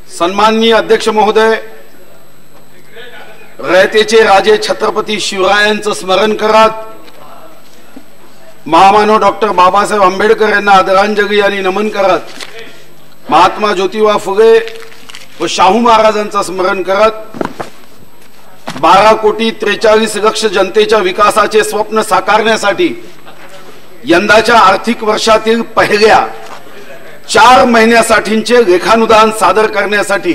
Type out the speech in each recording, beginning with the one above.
सन्माननीय अध्यक्ष महोदय, रयतेचे राजे छत्रपती शिवरायांचं स्मरण करत महामानव डॉक्टर बाबासाहेब आंबेडकर यांना आदरांजली आणि नमन करत महात्मा ज्योतिबा फुले व शाहू महाराजांचं स्मरण करत 12,43,00,000 जनतेच्या विकासाचे स्वप्न साकारण्यासाठी यंदाच्या आर्थिक वर्षातील पहिल्या 4 महिन्यासाठीचे लेखानुदान सादर करण्यासाठी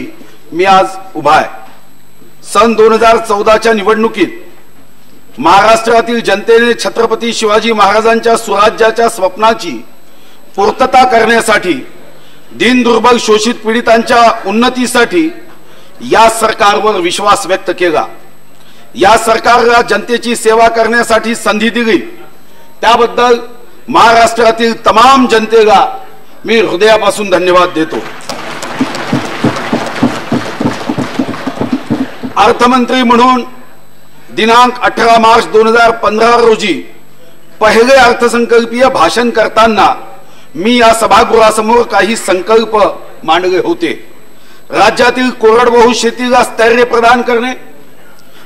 मी आज उभा आहे। सन 2014च्या निवडणुकीत महाराष्ट्रातील जनतेने छत्रपती शिवाजी महाराजांच्या सुराज्याच्या स्वप्नाची पूर्तता करण्यासाठी दीन दुर्बल शोषित पीडितांच्या उन्नतीसाठी या सरकारवर विश्वास व्यक्त केला। या सरकारला जनतेची सेवा करण्यासाठी संधी दिली, त्याबद्दल महाराष्ट्रातील तमाम जनतेला मी हृदयापासून धन्यवाद देतो। अर्थमंत्री म्हणून दिनांक 18 मार्च 2015 रोजी पहिले अर्थसंकल्पीय भाषण करताना मी या सभागृहासमोर काही संकल्प मांडले होते। राज्यातील कोरडवाहू शेतीला स्थैर्य प्रदान करणे,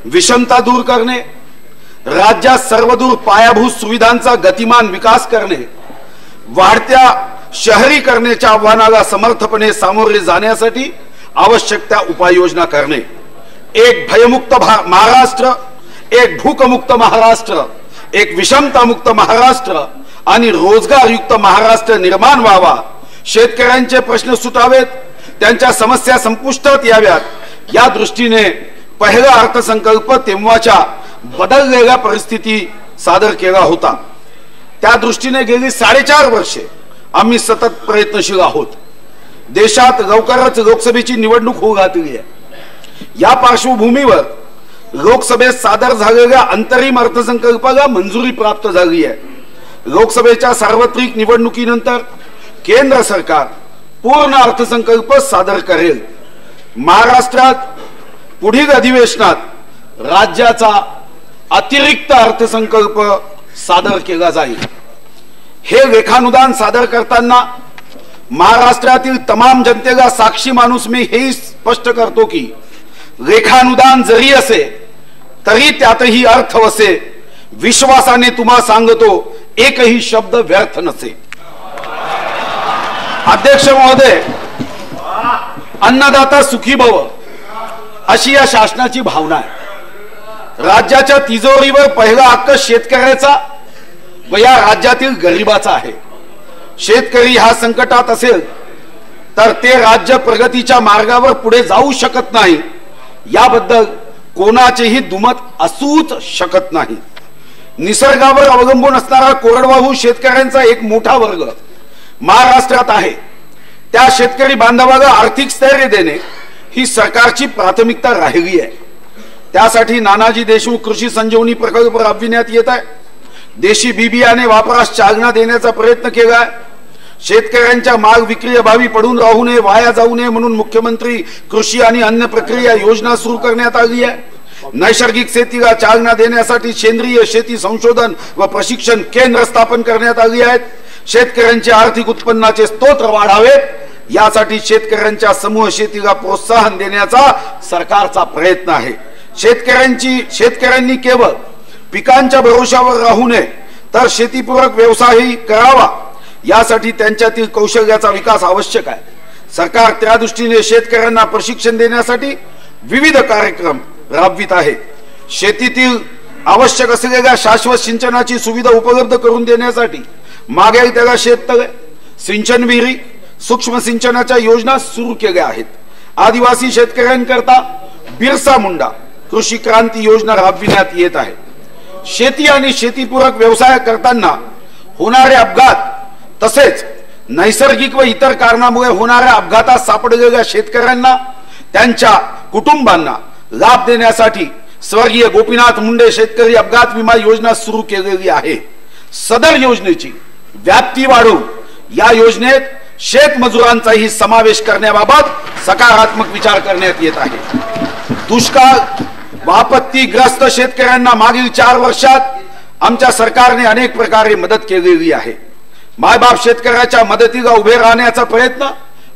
विषमता दूर करणे, राज्यात सर्वदूर पायाभूत सुविधांचा गतिमान विकास करणे, वाढत्या शहरीकरणाच्या आव्हानाला समर्थपणे सामोरे जाण्यासाठी आवश्यक त्या उपाययोजना करणे, एक भयमुक्त महाराष्ट्र, एक भूकमुक्त महाराष्ट्र, एक विषमतामुक्त महाराष्ट्र आणि रोजगारयुक्त महाराष्ट्र निर्माण व्हावा, शेतकऱ्यांचे प्रश्न सुटावेत, त्यांच्या समस्या संपुष्टात याव्यात या दृष्टीने पहिला अर्थसंकल्प तेव्हाच्या बदललेल्या परिस्थिती सादर केला होता। त्या दृष्टीने गेली 4.5 वर्षे आम्ही सतत प्रयत्नशील आहोत। देशात लवकरच लोकसभेची निवडणूक होऊ घातली आहे। या पार्श्वभूमीवर लोकसभेत सादर झालेल्या अंतरिम अर्थसंकल्पाला मंजुरी प्राप्त झाली आहे। लोकसभेच्या सार्वत्रिक निवडणुकीनंतर केंद्र सरकार पूर्ण अर्थसंकल्प सादर करेल। महाराष्ट्रात पुढील अधिवेशनात राज्याचा अतिरिक्त अर्थसंकल्प सादर केला जाईल। हे लेखानुदान सादर करताना महाराष्ट्रातील तमाम जनतेला साक्षी माणूस मी हे स्पष्ट करतो की लेखानुदान जरी असे तरी त्यातही अर्थ वसे, विश्वासाने तुम्हा सांगतो एकही शब्द व्यर्थ नसे। अध्यक्ष महोदय, अन्नदाता सुखी भव अशी या शासनाची भावना आहे। राज्याच्या तिजोरीवर पहिला हक्क शेतकऱ्याचा व या राज्यातील गरिबाचा आहे। शेतकरी हा संकटात असेल तर ते राज्य प्रगतीच्या मार्गावर पुढे जाऊ शकत नाही, याबद्दल कोणाचेही दुमत असूच शकत नाही। निसर्गावर अवलंबून असणारा कोरडवाहू शेतकऱ्यांचा एक मोठा वर्ग महाराष्ट्रात आहे। त्या शेतकरी बांधवाला आर्थिक स्थैर्य देणे ही सरकारची प्राथमिकता राहिली आहे। त्यासाठी नानाजी देशमुख कृषी संजीवनी प्रकल्प राबविण्यात येत आहे। देशी बियाणे वापरास चालना देण्याचा प्रयत्न केला आहे। शेतकऱ्यांच्या माल विक्री अभावी पडून राहू नये, वाया जाऊ नये म्हणून मुख्यमंत्री कृषी आणि अन्न प्रक्रिया योजना सुरू करण्यात आली आहे। नैसर्गिक शेतीला चालना देण्यासाठी सेंद्रिय शेती संशोधन व प्रशिक्षण केंद्र स्थापन करण्यात आली आहेत। शेतकऱ्यांचे आर्थिक उत्पन्नाचे स्त्रोत वाढावेत यासाठी शेतकऱ्यांच्या समूह शेतीला प्रोत्साहन देण्याचा सरकारचा प्रयत्न आहे। शेतकऱ्यांनी केवळ पिकांच्या भरोशावर राहू नये तर शेतीपूरक व्यवसायही करावा, यासाठी त्यांच्यातील कौशल्याचा विकास आवश्यक आहे। सरकार त्या दृष्टीने शेतकऱ्यांना प्रशिक्षण देण्यासाठी विविध कार्यक्रम राबवित आहे। शेतीतील आवश्यक असलेल्या शाश्वत सिंचनाची सुविधा उपलब्ध करून देण्यासाठी मागेल त्याला शेततळे, सिंचन विहिरी, सूक्ष्म सिंचनाच्या योजना सुरू केल्या आहेत। आदिवासी शेतकऱ्यांकरता बिरसा मुंडा कृषी क्रांती योजना राबविण्यात येत आहे। शेती आणि शेतीपूरक व्यवसाय करताना होणारे अपघात तसेच नैसर्गिक व इतर कारणामुळे होणाऱ्या अपघातात सापडलेल्या शेतकऱ्यांना त्यांच्या कुटुंबांना लाभ देण्यासाठी स्वर्गीय गोपीनाथ मुंडे शेतकरी अपघात विमा योजना सुरू केलेली आहे। सदर योजनेची व्याप्ती वाढवून या योजनेत शेतमजुरांचाही समावेश करण्याबाबत सकारात्मक विचार करण्यात येत आहे। दुष्काळ व आपत्तीग्रस्त शेतकऱ्यांना मागील 4 वर्षात आमच्या सरकारने अनेक प्रकारे मदत केलेली आहे। मायबाप शेतकऱ्याच्या मदतीला उभे राहण्याचा प्रयत्न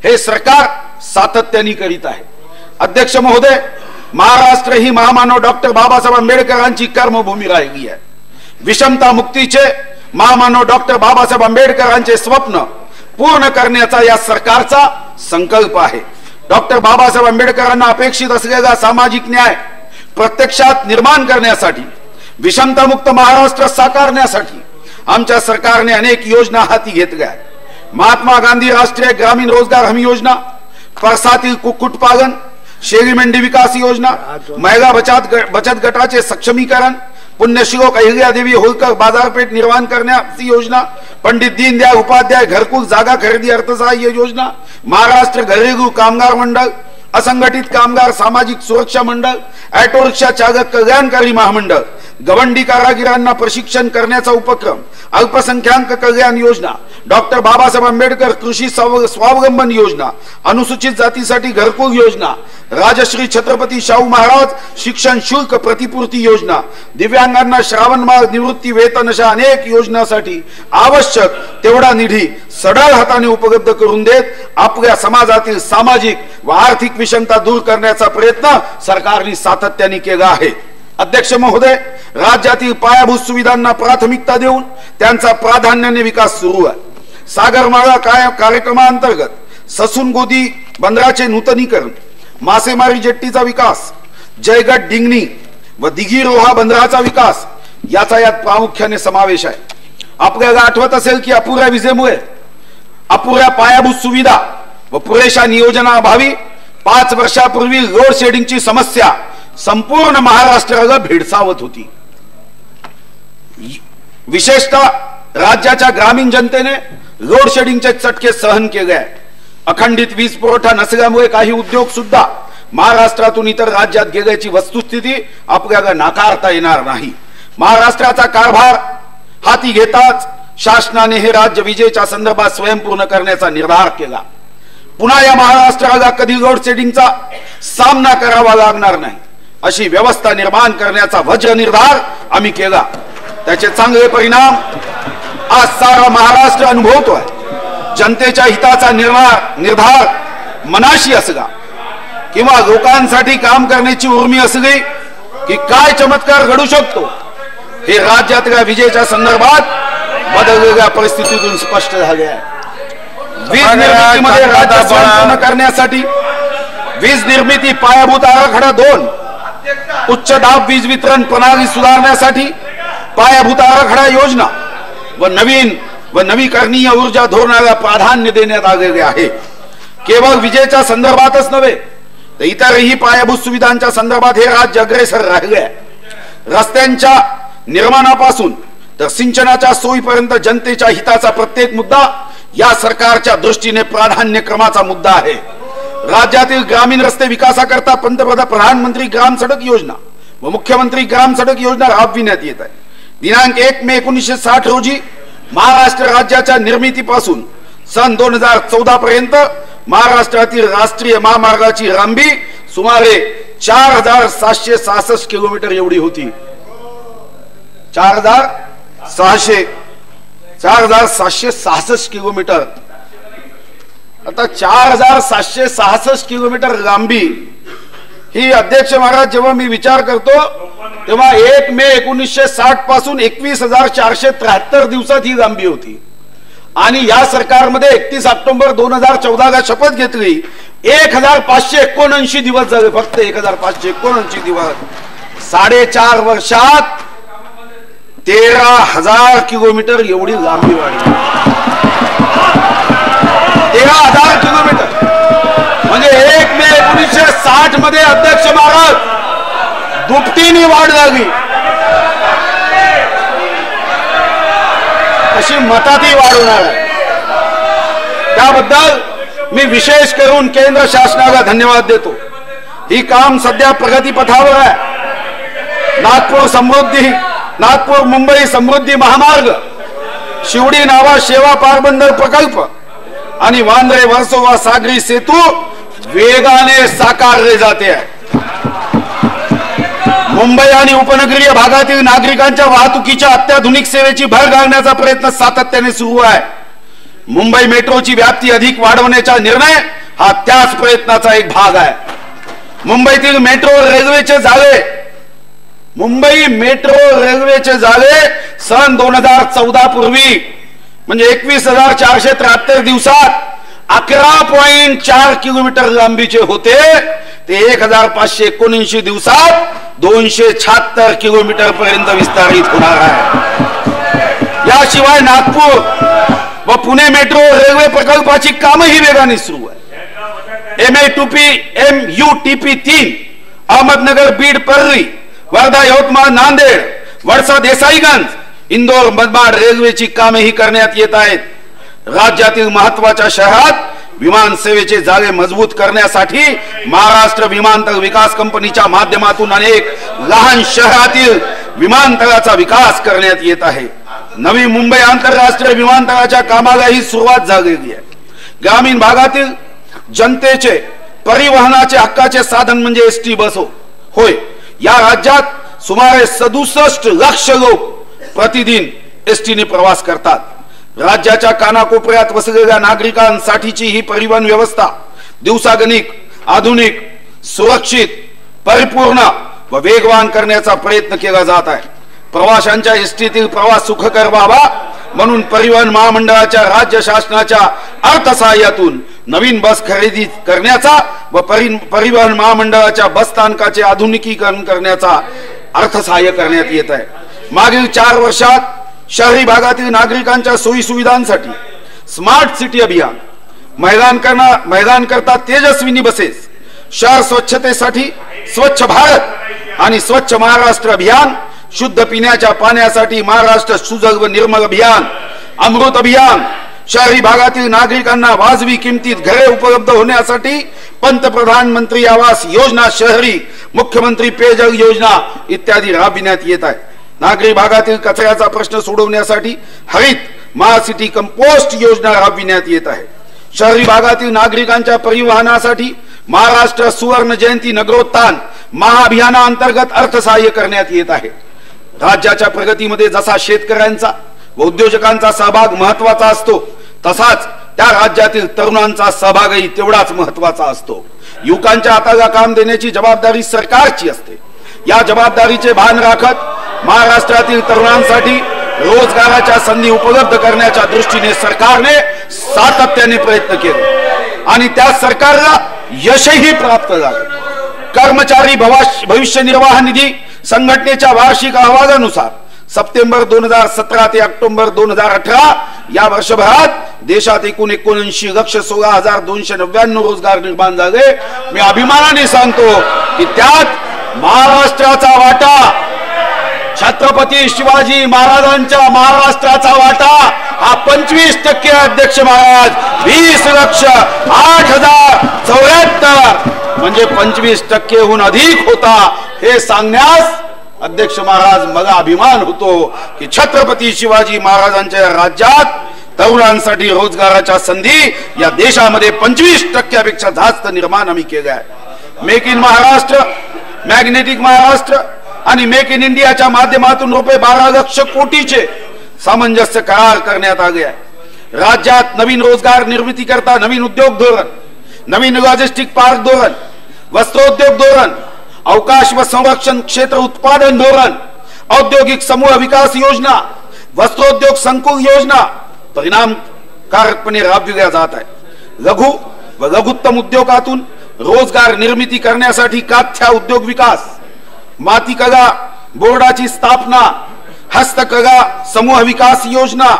हे सरकार सातत्याने करीत आहे। अध्यक्ष महोदय, महाराष्ट्र ही महामानव डॉक्टर बाबासाहेब आंबेडकरांची कर्मभूमी राहिली आहे। विषमता मुक्तीचे महामानव डॉक्टर बाबासाहेब आंबेडकरांचे स्वप्न पूर्ण करण्याचा या सरकारचा संकल्प आहे। डॉक्टर बाबासाहेब आंबेडकरांना अपेक्षित असलेला सामाजिक न्याय प्रत्यक्षात निर्माण करण्यासाठी, विषमता मुक्त महाराष्ट्र साकारण्यासाठी आमच्या सरकारने अनेक योजना हाती घेतल्या आहेत। महात्मा गांधी राष्ट्रीय ग्रामीण रोजगार हमी योजना, परसातील कुक्कुटपालन, शेळी मेंढी विकास योजना, महिला बचत गटाचे सक्षमीकरण, पुण्यश्लोक अहिल्यादेवी होळकर बाजारपेठ निर्माण करण्याची योजना, पंडित दीनदयाळ उपाध्याय घरकुल जागा खरेदी अर्थसहाय्य योजना, महाराष्ट्र घरेलू कामगार मंडळ, असंघटित कामगार सामाजिक सुरक्षा मंडळ, ऑटो रिक्षा चालक कल्याणकारी महामंडळ, गवंडी कारागिरांना प्रशिक्षण करण्याचा उपक्रम, अल्पसंख्याक कल्याण योजना, डॉक्टर बाबासाहेब आंबेडकर कृषी स्वावलंबन योजना, अनुसूचित जातीसाठी घरकुल योजना, राजश्री छत्रपती शाहू महाराज शिक्षण शुल्क प्रतिपूर्ती योजना, दिव्यांगांना श्रावणमाळ निवृत्ती वेतन अशा अनेक योजनांसाठी आवश्यक तेवढा निधी सढळ हाताने उपलब्ध करून देत आपल्या समाजातील सामाजिक व आर्थिक विषमता दूर करण्याचा प्रयत्न सरकारने सातत्याने केला आहे। अध्यक्ष महोदय, राज्यातील पायाभूत सुविधांना प्राथमिकता देऊन त्यांचा प्राधान्याने विकास सुरू आहे। सागरमाळा कार्यक्रमांतर्गत ससून गोदी बंदराचे नूतनीकरण, मासेमारी जेट्टीचा विकास, जयगड डिंगणी व दिघी रोहा बंदराचा विकास याचा यात प्रामुख्याने समावेश आहे। आपल्याला आठवत असेल की अपुऱ्या विजेमुळे, अपुऱ्या पायाभूत सुविधा व पुरेशा नियोजनाअभावी 5 वर्षापूर्वी लोड शेडिंगची समस्या संपूर्ण महाराष्ट्राला भेडसावत होती। विशेषतः राज्याच्या ग्रामीण जनतेने लोड शेडिंगचे चटके सहन केले आहे। अखंडित वीज पुरवठा नसल्यामुळे काही उद्योग सुद्धा महाराष्ट्रातून इतर राज्यात गेल्याची वस्तुस्थिती आपल्याला नाकारता येणार नाही। महाराष्ट्राचा कारभार हाती घेताच शासनाने हे राज्य विजेच्या संदर्भात स्वयंपूर्ण करण्याचा निर्धार केला। पुन्हा या महाराष्ट्राला कधी लोड शेडिंगचा सामना करावा लागणार नाही अशी व्यवस्था निर्माण करण्याचा वज्र निर्धार आम्ही केला। त्याचे चांगले परिणाम आज सारा महाराष्ट्र अनुभवतोय। जनतेच्या हिताचा निर्धार मनाशी असला किंवा लोकांसाठी काम करण्याची उर्मी असली की काय चमत्कार घडू शकतो हे राज्यातल्या विजेच्या संदर्भात बदललेल्या परिस्थितीतून स्पष्ट झाले आहे। वीज निर्मितीमध्ये राज्य स्वयंपूर्ण करण्यासाठी वीज निर्मिती पायाभूत आराखडा 2, उच्च दाब वीज वितरण प्रणाली सुधारण्यासाठी पायाभूत आराखडा योजना व नवीकरणीय ऊर्जा धोरणाला प्राधान्य देण्यात आलेले आहे। केवळ विजेच्या संदर्भातच नव्हे तर इतरही पायाभूत सुविधांच्या संदर्भात हे राज्य अग्रेसर राहिले आहे। रस्त्यांच्या निर्माणापासून तर सिंचनाच्या सोयीपर्यंत जनतेच्या हिताचा प्रत्येक मुद्दा या सरकारच्या दृष्टीने प्राधान्यक्रमाचा मुद्दा आहे। राज्यातील ग्रामीण रस्ते विकासाकरता प्रधानमंत्री ग्राम सडक योजना व मुख्यमंत्री ग्राम सडक योजना राबविण्यात येत आहे। दिनांक 1 मे 1960 रोजी महाराष्ट्र राज्याच्या निर्मितीपासून सन 2014 पर्यंत महाराष्ट्रातील राष्ट्रीय महामार्गाची लांबी सुमारे 4766 किलोमीटर एवढी होती। 4766 किलोमीटर। आता 4766 किलोमीटर लांबी ही अध्यक्ष महाराज जेव्हा मी विचार करतो तेव्हा 1 मे 1960 पासून 21,473 दिवसात ही लांबी होती आणि या सरकारमध्ये 31 ऑक्टोबर 2014 ला शपथ घेतली। 1579 दिवस झाले, फक्त 1579 दिवस। 4.5 वर्षात 13,000 किलोमीटर एवढी लांबी वाढली। 13,000 किलोमीटर म्हणजे 1 मे 1960 मध्ये अध्यक्ष महाराज दुपटीने वाढ झाली। अशी मतातही वाढ होणार आहे। त्याबद्दल मी विशेष करून केंद्र शासनाला धन्यवाद देतो। ही काम सध्या प्रगतीपथावर आहे। नागपूर मुंबई समृद्धी महामार्ग, शिवडी नावा शेवा पारबंदर प्रकल्प आणि वांद्रे वर्सोवा सागरी सेतू वेगाने साकारले जाते आहे। मुंबई आणि उपनगरीय भागातील नागरिकांच्या वाहतुकीच्या अत्याधुनिक सेवेची भर घालण्याचा प्रयत्न सातत्याने सुरू आहे। मुंबई मेट्रोची व्याप्ती अधिक वाढवण्याचा निर्णय हा त्याच प्रयत्नाचा एक भाग आहे. मुंबईतील मेट्रो रेल्वेचे जाळे, मुंबई मेट्रो रेल्वेचे जाळे सन 2014 पूर्वी म्हणजे 21,473 दिवसात 11.4 किलोमीटर लांबीचे होते, ते 1,579 दिवसात 276 किलोमीटर पर्यंत विस्तारित होणार आहे. याशिवाय नागपूर व पुणे मेट्रो रेल्वे प्रकल्पाची कामही वेगाने सुरू आहे. MUTP 3 अहमदनगर बीड परळी वर्धा यवतमाळ नांदेड वडसा देसाईगंज इंदोर मनमाड रेल्वेची कामेही करण्यात येत आहेत. राज्यातील महत्वाच्या शहरात विमान सेवेचे जाळे मजबूत करण्यासाठी महाराष्ट्र विमानतळ विकास कंपनीच्या माध्यमातून अनेक लहान शहरातील विमानतळाचा विकास करण्यात येत आहे. नवी मुंबई आंतरराष्ट्रीय विमानतळाच्या कामालाही सुरुवात झालेली आहे. ग्रामीण भागातील जनतेचे परिवहनाचे हक्काचे साधन म्हणजे एसटी बस होय. या राज्यात सुमारे 67 लाख लोक प्रतिदिन एसटीने प्रवास करतात. राज्याच्या कानाकोपऱ्यात वसलेल्या नागरिकांसाठीची ही परिवहन व्यवस्था दिवसागणिक आधुनिक सुरक्षित परिपूर्ण व वेगवान करण्याचा प्रयत्न केला जात आहे. प्रवाशांच्या एसटीतील प्रवास सुखकर व्हावा म्हणून परिवहन महामंडळाच्या राज्य शासनाच्या अर्थसहाय्यातून नवीन बस खरेदी करण्याचा व परिवहन महामंडळाच्या बस स्थानकाचे आधुनिकीकरण करण्याचा अर्थसहाय्य करण्यात येत आहे. मागील 4 वर्षात शहरी भागातील नागरिकांच्या सोयी सुविधांसाठी स्मार्ट सिटी अभियान, महिलांकरता तेजस्विनी बसेस, शहर स्वच्छतेसाठी स्वच्छ भारत आणि स्वच्छ महाराष्ट्र अभियान, शुद्ध पिण्याच्या पाण्यासाठी महाराष्ट्र सुजल व निर्मल अभियान, अमृत अभियान, शहरी भागातील नागरिकांना वाजवी किमतीत घरे उपलब्ध होण्यासाठी पंतप्रधान मंत्री आवास योजना, शहरी मुख्यमंत्री पेयजल योजना इत्यादी राबविण्यात येत आहे. नागरी भागातील कचऱ्याचा प्रश्न सोडवण्यासाठी हरित महासिटी कंपोस्ट योजना राबविण्यात येत आहे. शहरी भागातील नागरिकांच्या परिवहनासाठी महाराष्ट्र सुवर्ण जयंती नगरोत्थान महाअभियानाअंतर्गत अर्थसहाय्य करण्यात येत आहे. राज्याच्या प्रगतीमध्ये जसा शेतकऱ्यांचा व उद्योजकांचा सहभाग महत्वाचा असतो, तसाच त्या राज्यातील तरुणांचा सहभागही तेवढाच महत्वाचा असतो. युवकांच्या हाताला काम देण्याची जबाबदारी सरकारची असते. या जबाबदारीचे भान राखत महाराष्ट्रातील तरुणांसाठी रोजगाराच्या संधी उपलब्ध करण्याच्या दृष्टीने सरकारने सातत्याने प्रयत्न केले आणि त्या सरकारला यशही प्राप्त झाले. कर्मचारी भविष्य निर्वाह निधी संघटनेच्या वार्षिक अहवालानुसार सप्टेंबर 2017 ते ऑक्टोबर 2018 या वर्षभरात देशात एकूण 79,16,299 रोजगार निर्माण झाले. मी अभिमानाने सांगतो की त्यात महाराष्ट्राचा वाटा, छत्रपती शिवाजी महाराजांच्या महाराष्ट्राचा वाटा हा 25% अध्यक्ष महाराज. 20,08,074 म्हणजे 25%हून अधिक होता. हे सांगण्यास अध्यक्ष महाराज मला अभिमान होतो की छत्रपती शिवाजी महाराजांच्या राज्यात तरुणांसाठी रोजगाराच्या संधी या देशामध्ये 25%पेक्षा जास्त निर्माण आम्ही केल्या आहे. Make in Maharashtra, magnetic Maharashtra आणि मेक इन इंडियाच्या माध्यमातून ₹12 लाख कोटीचे सामंजस्य करार करण्यात आले आहे. राज्यात नवीन रोजगार निर्मिती करता नवीन उद्योग धोरण, नवीन लॉजिस्टिक पार्क धोरण, वस्त्रोद्योग धोरण, अवकाश व संरक्षण क्षेत्र उत्पादन धोरण, औद्योगिक समूह विकास योजना, वस्त्रोद्योग संकुल योजना परिणामकारकपणे राबविल्या जात आहे. लघु व लघुत्तम उद्योगातून रोजगार निर्मिती करण्यासाठी काथ्या उद्योग विकास, मातीकला बोर्डाची स्थापना, हस्तकला समूह विकास योजना,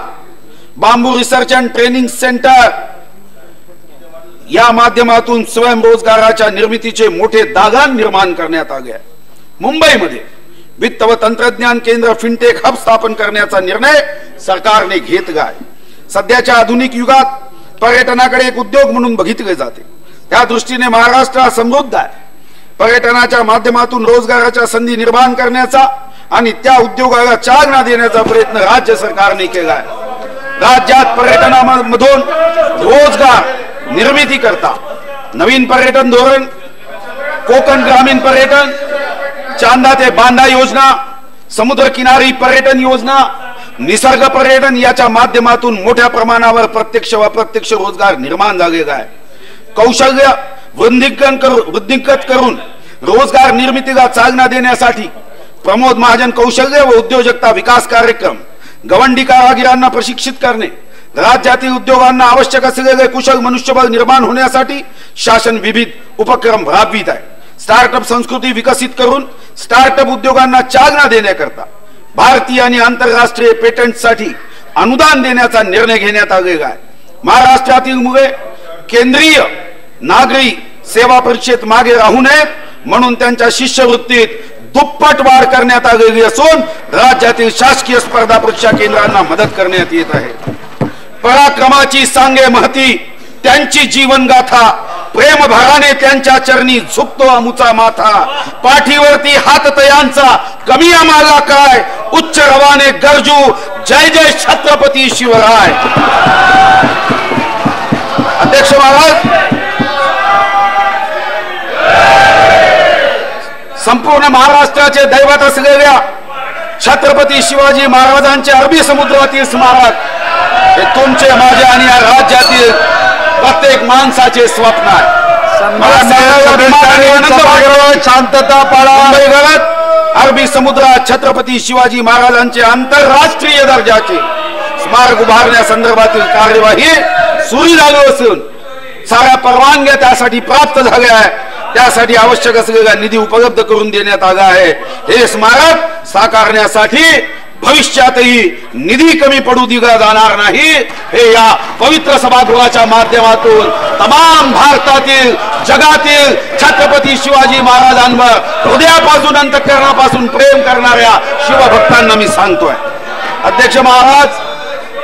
बांबू रिसर्च अँड ट्रेनिंग सेंटर या माध्यमातून स्वयंरोजगाराच्या निर्मितीचे मोठे दालन निर्माण करण्यात आले आहे. मुंबईमध्ये वित्त व तंत्रज्ञान केंद्र फिनटेक हब स्थापन करण्याचा निर्णय सरकारने घेतला आहे. सध्याच्या आधुनिक युगात पर्यटनाकडे एक उद्योग म्हणून बघितले जाते. त्या दृष्टीने महाराष्ट्र समृद्ध आहे. पर्यटनाच्या माध्यमातून रोजगाराच्या संधी निर्माण करण्याचा आणि त्या उद्योगाला चालना देण्याचा प्रयत्न राज्य सरकारने केला आहे. राज्यात पर्यटनामधून रोजगार निर्मिती करता नवीन पर्यटन धोरण, कोकण ग्रामीण पर्यटन, चांदा ते बांदा योजना, समुद्र किनारी पर्यटन योजना, निसर्ग पर्यटन याच्या माध्यमातून मोठ्या प्रमाणावर प्रत्यक्ष व अप्रत्यक्ष रोजगार निर्माण झालेला आहे. कौशल्य वृद्धिंगत करून रोजगार निर्मितीला चालना देण्यासाठी प्रमोद महाजन कौशल्य व उद्योजकता विकास कार्यक्रम, गवंडी कारागिरांना प्रशिक्षित करणे, राज्यातील उद्योगांना आवश्यक असलेले कुशल मनुष्यबळ निर्माण होण्यासाठी शासन विविध उपक्रम राबवित आहे. स्टार्टअप संस्कृती विकसित करून स्टार्टअप उद्योगांना चालना देण्याकरता भारतीय आणि आंतरराष्ट्रीय पेटंटसाठी अनुदान देण्याचा निर्णय घेण्यात आलेला आहे. महाराष्ट्रातील मुले केंद्रीय नागरी सेवा परीक्षेत मागे राहू नयेत म्हणून त्यांच्या शिष्यवृत्तीत दुप्पट वाढ करण्यात आलेली असून राज्यातील शासकीय स्पर्धा परीक्षा केंद्रांना मदत करण्यात येत आहे. पराक्रमाची सांगे महती त्यांची जीवनगाथा, प्रेम भराने त्यांच्या चरणी झुकतो आमुचा माथा. पाठीवरती हात तयांचा कमी आम्हाला काय, उच्च रवाने गरजू जय जय छत्रपती शिवराय. अध्यक्ष महाराज, संपूर्ण महाराष्ट्राचे दैवत असलेल्या छत्रपती शिवाजी महाराजांचे अरबी समुद्रातील स्मारक हे तुमचे, माझे आणि या राज्यातील प्रत्येक माणसाचे स्वप्न आहे. शांतता पाळा. अरबी समुद्रात छत्रपती शिवाजी महाराजांचे आंतरराष्ट्रीय दर्जाचे स्मारक उभारण्यासंदर्भातील कार्यवाही सुरू झाली असून साऱ्या परवानग्या त्यासाठी प्राप्त झाल्या आहे. त्यासाठी आवश्यक असलेला निधी उपलब्ध करून देण्यात आला आहे. हे स्मारक साकारण्यासाठी भविष्यातही निधी कमी पडू दिला जाणार नाही, हे या पवित्र सभागृहाच्या माध्यमातून तमाम भारतातील जगातील छत्रपती शिवाजी महाराजांवर हृदयापासून अंतःकरणापासून प्रेम करणाऱ्या शिवभक्तांना मी सांगतोय. अध्यक्ष महाराज,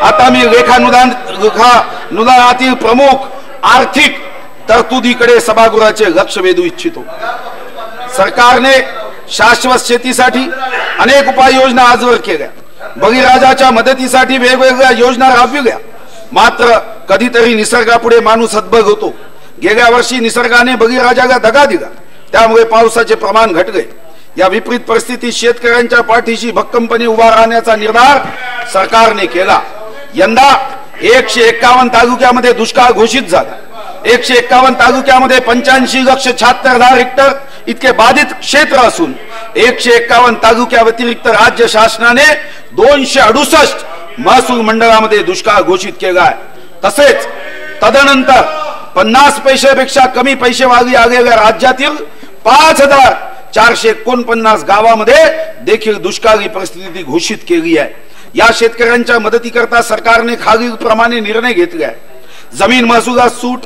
आता मी लेखानुदानातील प्रमुख आर्थिक तरतुदीकडे सभागृहाचे लक्ष वेधू इच्छितो. सरकारने शाश्वत शेतीसाठी अनेक उपाययोजना आजवर केल्या, बळीराजाच्या मदतीसाठी वेगवेगळ्या योजना राबविल्या. मात्र कधीतरी निसर्गापुढे माणूस हतबल होतो. गेल्या वर्षी निसर्गाने बळीराजाला दगा दिला, त्यामुळे पावसाचे प्रमाण घटले. या विपरीत परिस्थितीत शेतकऱ्यांच्या पाठीशी भक्कमपणे उभा राहण्याचा निर्धार सरकारने केला. यंदा 151 तालुक्यामध्ये दुष्काळ घोषित झाला. 151 तालुक्यामध्ये 85,76,000 हेक्टर इतके बाधित क्षेत्र असून 151 तालुक्या व्यतिरिक्त राज्य शासनाने 268 महसूल मंडळामध्ये दुष्काळ घोषित केला आहे. तसेच तदनंतर 50 पैशापेक्षा कमी पैसे वागी आलेल्या राज्यातील 5,449 गावामध्ये देखील दुष्काळी परिस्थिती घोषित केली आहे. या शेतकऱ्यांच्या मदतीकरता सरकारने खालील प्रमाणे निर्णय घेतले आहे. जमीन महसुलात सूट,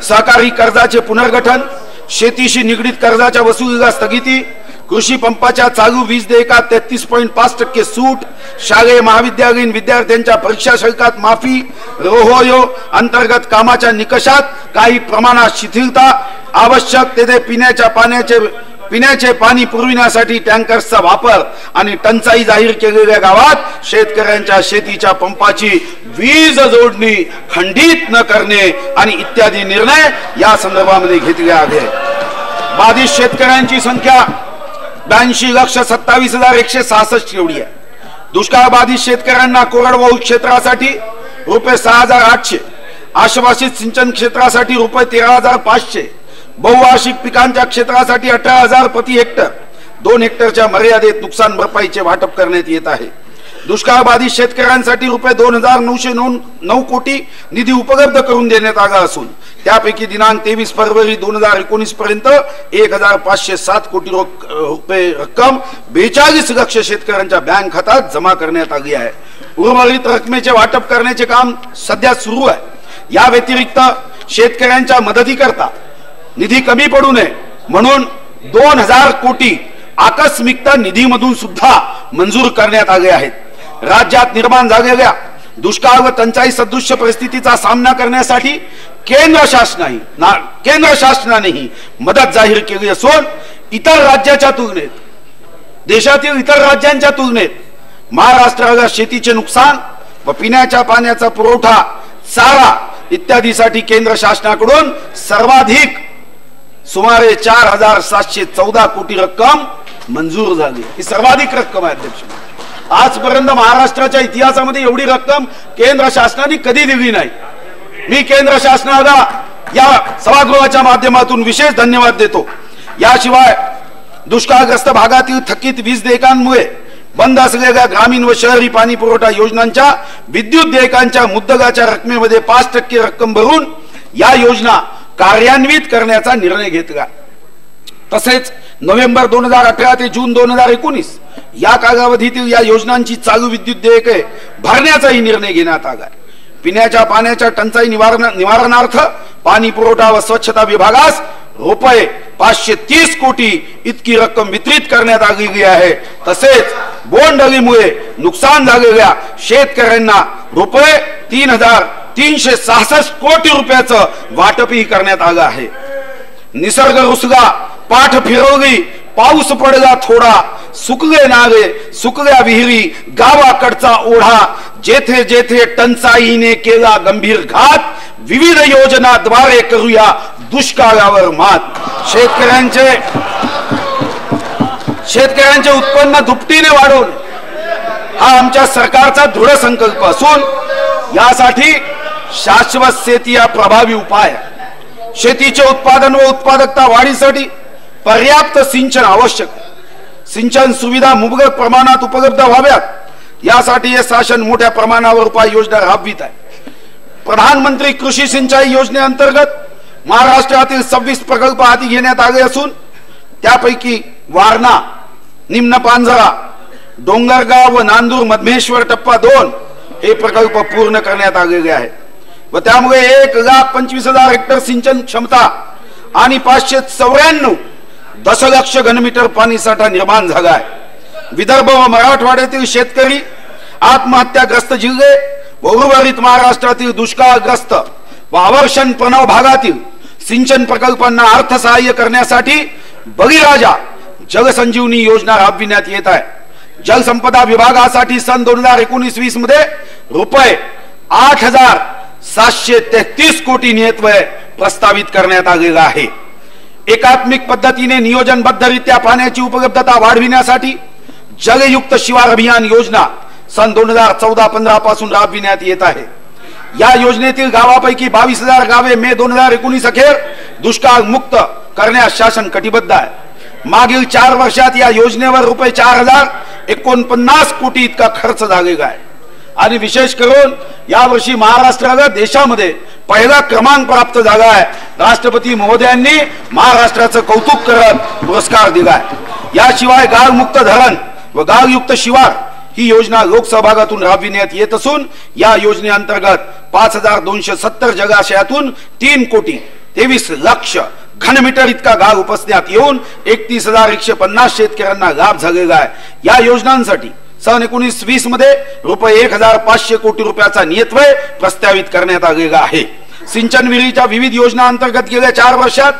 सहकारी कर्जाचे पुनर्गठन, शेतीशी निगडीत कर्जाच्या वसुलीला स्थगिती, कृषी पंपाच्या चालू वीज देयकात 33.5% सूट, शालेय महाविद्यालयीन विद्यार्थ्यांच्या परीक्षा शुल्कात माफी, रोहोयो अंतर्गत कामाच्या निकषात काही प्रमाणात शिथिलता, आवश्यक तेथे पिण्याचे पाणी पुरविण्यासाठी टँकर्सचा वापर आणि टंचाई जाहीर केलेल्या गावात शेतकऱ्यांच्या शेतीच्या पंपाची वीज जोडणी खंडित न करणे आणि इत्यादी निर्णय या संदर्भामध्ये घेतले आहेत. बाधित शेतकऱ्यांची संख्या 82,27,166 एवढी आहे. दुष्काळ बाधित शेतकऱ्यांना कोरडवाहू क्षेत्रासाठी ₹6,800, आश्वासित सिंचन क्षेत्रासाठी ₹13,500, बहुवार्षिक पिकांच्या क्षेत्रासाठी 18,000 प्रति हेक्टर, 2 हेक्टरच्या मर्यादेत नुकसान भरपाईचे वाटप करण्यात येत आहे. दुष्काळ बाधित शेतकऱ्यांसाठी ₹2,909 कोटी निधी उपलब्ध करून देण्यात आला असून त्यापैकी दिनांक 23 फरवरी 2019 पर्यंत 1,507 कोटी रुपये रक्कम 42 लाख शेतकऱ्यांच्या बँक खात्यात जमा करण्यात आली आहे. उर्वरित रकमेचे वाटप करण्याचे काम सध्या सुरू आहे. या व्यतिरिक्त शेतकऱ्यांच्या मदतीकरता निधी कमी पडू नये म्हणून 2,000 कोटी आकस्मिकता निधीमधून सुद्धा मंजूर करण्यात आले आहेत. राज्यात निर्माण झालेल्या दुष्काळ व टंचाई सदृश परिस्थितीचा सामना करण्यासाठी केंद्र शासनानेही मदत जाहीर केली असून इतर राज्याच्या तुलनेत, देशातील इतर राज्यांच्या तुलनेत महाराष्ट्राला शेतीचे नुकसान व पिण्याच्या पाण्याचा पुरवठा, चारा इत्यादीसाठी केंद्र शासनाकडून सर्वाधिक सुमारे 4,714 कोटी रक्कम मंजूर झाली. ही सर्वाधिक रक्कम आहे अध्यक्ष. आजपर्यंत महाराष्ट्राच्या इतिहासामध्ये एवढी रक्कम केंद्र शासनाने कधी दिली नाही. मी केंद्र शासनाला या सभागृहाच्या माध्यमातून विशेष धन्यवाद देतो। याशिवाय दुष्काळग्रस्त भागातील थकीत वीज देयकांमुळे बंद असलेल्या ग्रामीण व शहरी पाणी पुरवठा योजनांच्या विद्युत देयकांच्या मुद्दलाच्या रकमेमध्ये 5% रक्कम भरून या योजना कार्यान्वित करण्याचा निर्णय घेतला। तसेच नोव्हेंबर 2018 ते जून 2019 या कालावधीतील या योजनांची चालू विद्युत देयके भरण्याचाही निर्णय घेण्यात आला। पिण्याच्या पाण्याच्या टंचाई निवारणार्थ पाणी पुरवठा व स्वच्छता विभागास रुपये 530 कोटी इतकी रक्कम वितरित करण्यात आलेली आहे। तसेच बोंडअळीमुळे नुकसान झालेल्या शेतकऱ्यांना रुपये 3,366 कोटी रुपयाचं वाटपही करण्यात आलं आहे। निसर्ग रुसला, पाठ फिरवली, पाऊस पडला थोडा, सुकले नाले, सुकल्या विहिरी, गावाकडचा ओढा, जेथे जेथे टंचाईने केला गंभीर घात, विविध योजनाद्वारे करूया दुष्काळावर मात। शेतकऱ्यांचे उत्पन्न दुपटीने वाढवणे हा आमच्या सरकारचा दृढ संकल्प असून यासाठी शाश्वत शेती हा प्रभावी उपाय आहे। शेतीचे उत्पादन व उत्पादकता वाढीसाठी पर्याप्त सिंचन आवश्यक आहे। सिंचन सुविधा मुबलक प्रमाणात उपलब्ध व्हाव्यात यासाठी हे शासन मोठ्या प्रमाणावर उपाययोजना राबवित आहे। प्रधानमंत्री कृषी सिंचाई योजनेअंतर्गत महाराष्ट्रातील 26 प्रकल्प हाती घेण्यात आले असून त्यापैकी वारणा, निम्न पांझरा, डोंगरगाव व नांदूर मधमेश्वर टप्पा 2 हे प्रकल्प पूर्ण करण्यात आलेले आहे व त्यामुळे 1,25,000 हेक्टर सिंचन क्षमता आणि 594 दशलक्ष घनमीटर पाणी साठा निर्माण झाला आहे। विदर्भ व मराठवाड्यातील शेतकरी, आत्महत्याग्रस्त जिल्हे व उर्वरित महाराष्ट्रातील दुष्काळग्रस्त व अवर्षण प्रभावित भागातील सिंचन प्रकल्पांना अर्थसहाय्य करण्यासाठी बळीराजा जलसंजीवनी योजना राबविण्यात येत आहे। जलसंपदा विभागासाठी सन 2019-20 मध्ये रुपये 8,733 कोटी नियतव्यय प्रस्तावित करण्यात आलेला आहे। एकात्मिक पद्धतीने नियोजनबद्धरित्या पाण्याची उपलब्धता वाढविण्यासाठी जलयुक्त शिवार अभियान योजना सन 2014-15 पासून राबविण्यात येत आहे। या योजनेतील गावापैकी 22,000 गावे मे 2019 अखेर दुष्काळ मुक्त करण्यास शासन कटिबद्ध आहे। मागील 4 वर्षात या योजनेवर रुपये 4,049 कोटी इतका खर्च झालेला आहे आणि विशेष करून यावर्षी महाराष्ट्राला देशामध्ये पहिला क्रमांक प्राप्त झाला आहे। राष्ट्रपती महोदयांनी महाराष्ट्राचं कौतुक करत पुरस्कार दिलाय। याशिवाय गाळमुक्त धरण व गाळयुक्त शिवार ही योजना लोकसहभागातून राबविण्यात येत असून या योजनेअंतर्गत 5,270 जलाशयातून 3,23 लाख घनमीटर इतका गाळ उपसण्यात येऊन 31,150 शेतकऱ्यांना लाभ झालेला आहे। या योजनांसाठी सन 19-20 मध्ये रुपये 1,500 कोटी रुपयाचा नियतव्यय प्रस्तावित करण्यात आलेला आहे। सिंचन विहिरीच्या विविध योजना अंतर्गत गेल्या 4 वर्षात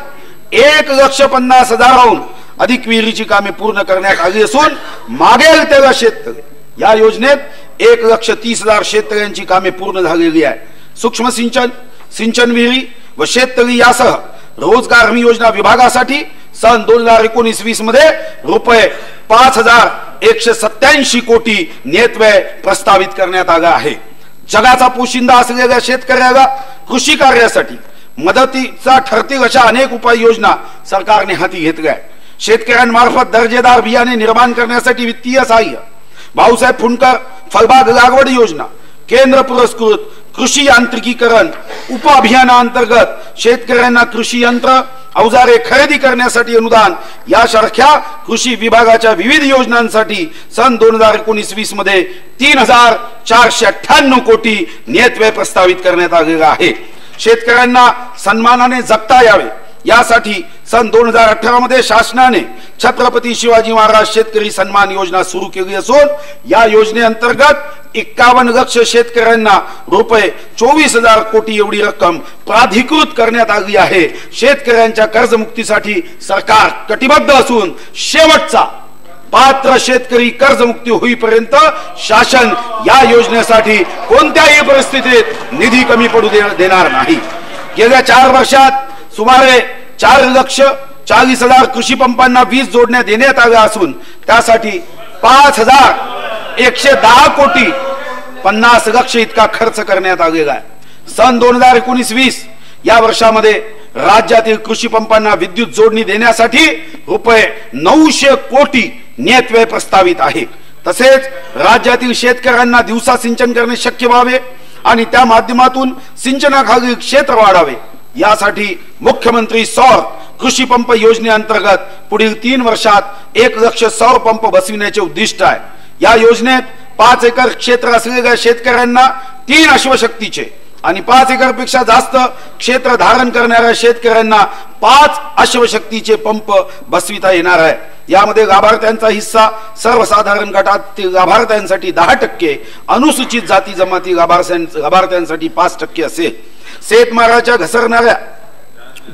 1,50,000हून अधिक विहिरीची कामे पूर्ण करण्यात आली असून मागेल तेव्हा शेतकरी या योजनेत 1,30,000 शेतकऱ्यांची कामे पूर्ण झालेली आहे। सूक्ष्म सिंचन, सिंचन विहिरी व शेततळी यासह रोजगार हमी योजना विभागासाठी सन 2019-20 मध्ये रुपये 5,187 कोटी नियतव्यय प्रस्तावित करण्यात आला आहे। जगाचा पोशिंदा असलेल्या शेतकऱ्याला कृषी कार्यासाठी मदतीचा ठरतील अशा अनेक उपाययोजना सरकारने हाती घेतल्या आहेत। शेतकऱ्यांमार्फत दर्जेदार बियाणे निर्माण करण्यासाठी वित्तीय सहाय्य, भाऊसाहेब फुंडकर फळबाग लागवड योजना, केंद्र पुरस्कृत कृषी यांत्रिकीकरण उपअभियानांतर्गत शेतकऱ्यांना कृषी यंत्र अवजारे खरेदी करण्यासाठी अनुदान यासारख्या कृषी विभागाच्या विविध योजनांसाठी सन 2019-20 मध्ये 3,498 कोटी नियतव्यय प्रस्तावित करण्यात आलेला आहे। शेतकऱ्यांना सन्मानाने जगता यावे यासाठी सन 2018 मध्ये शासनाने छत्रपती शिवाजी महाराज शेतकरी सन्मान योजना सुरू केली असून या योजनेअंतर्गत 51 लाख शेतकऱ्यांना रुपये 24,000 कोटी एवढी रक्कम प्राधिकृत करण्यात आली आहे। शेतकऱ्यांच्या कर्जमुक्तीसाठी सरकार कटिबद्ध असून शेवटचा पात्र शेतकरी कर्जमुक्ती होईपर्यंत शासन या योजनेसाठी कोणत्याही परिस्थितीत निधी कमी पडू देणार नाही। गेल्या 4 वर्षात सुमारे 4,40,000 कृषी पंपांना वीज जोडण्या देण्यात आल्या असून त्यासाठी 5,110 कोटी 50 लाख इतका खर्च करण्यात आलेला आहे। सन 2019-20 या वर्षामध्ये राज्यातील कृषी पंपांना विद्युत जोडणी देण्यासाठी रुपये 900 कोटी नियतव्यय प्रस्तावित आहे। तसेच राज्यातील शेतकऱ्यांना दिवसा सिंचन करणे शक्य व्हावे आणि त्या माध्यमातून सिंचनाखालील क्षेत्र वाढावे यासाठी मुख्यमंत्री सौर कृषी पंप योजनेअंतर्गत पुढील 3 वर्षात 1 लाख सौर पंप बसविण्याचे उद्दिष्ट आहे। या योजनेत 5 एकर क्षेत्र असलेल्या शेतकऱ्यांना 3 अश्वशक्तीचे आणि 5 एकरपेक्षा जास्त क्षेत्र धारण करणाऱ्या शेतकऱ्यांना 5 अश्वशक्तीचे पंप बसविता येणार आहे। यामध्ये लाभार्थ्यांचा हिस्सा सर्वसाधारण गटातील लाभार्थ्यांसाठी 10%, अनुसूचित जाती जमाती लाभार्थ्यांसाठी 5% असेल। शेतमालाच्या घसरणाऱ्या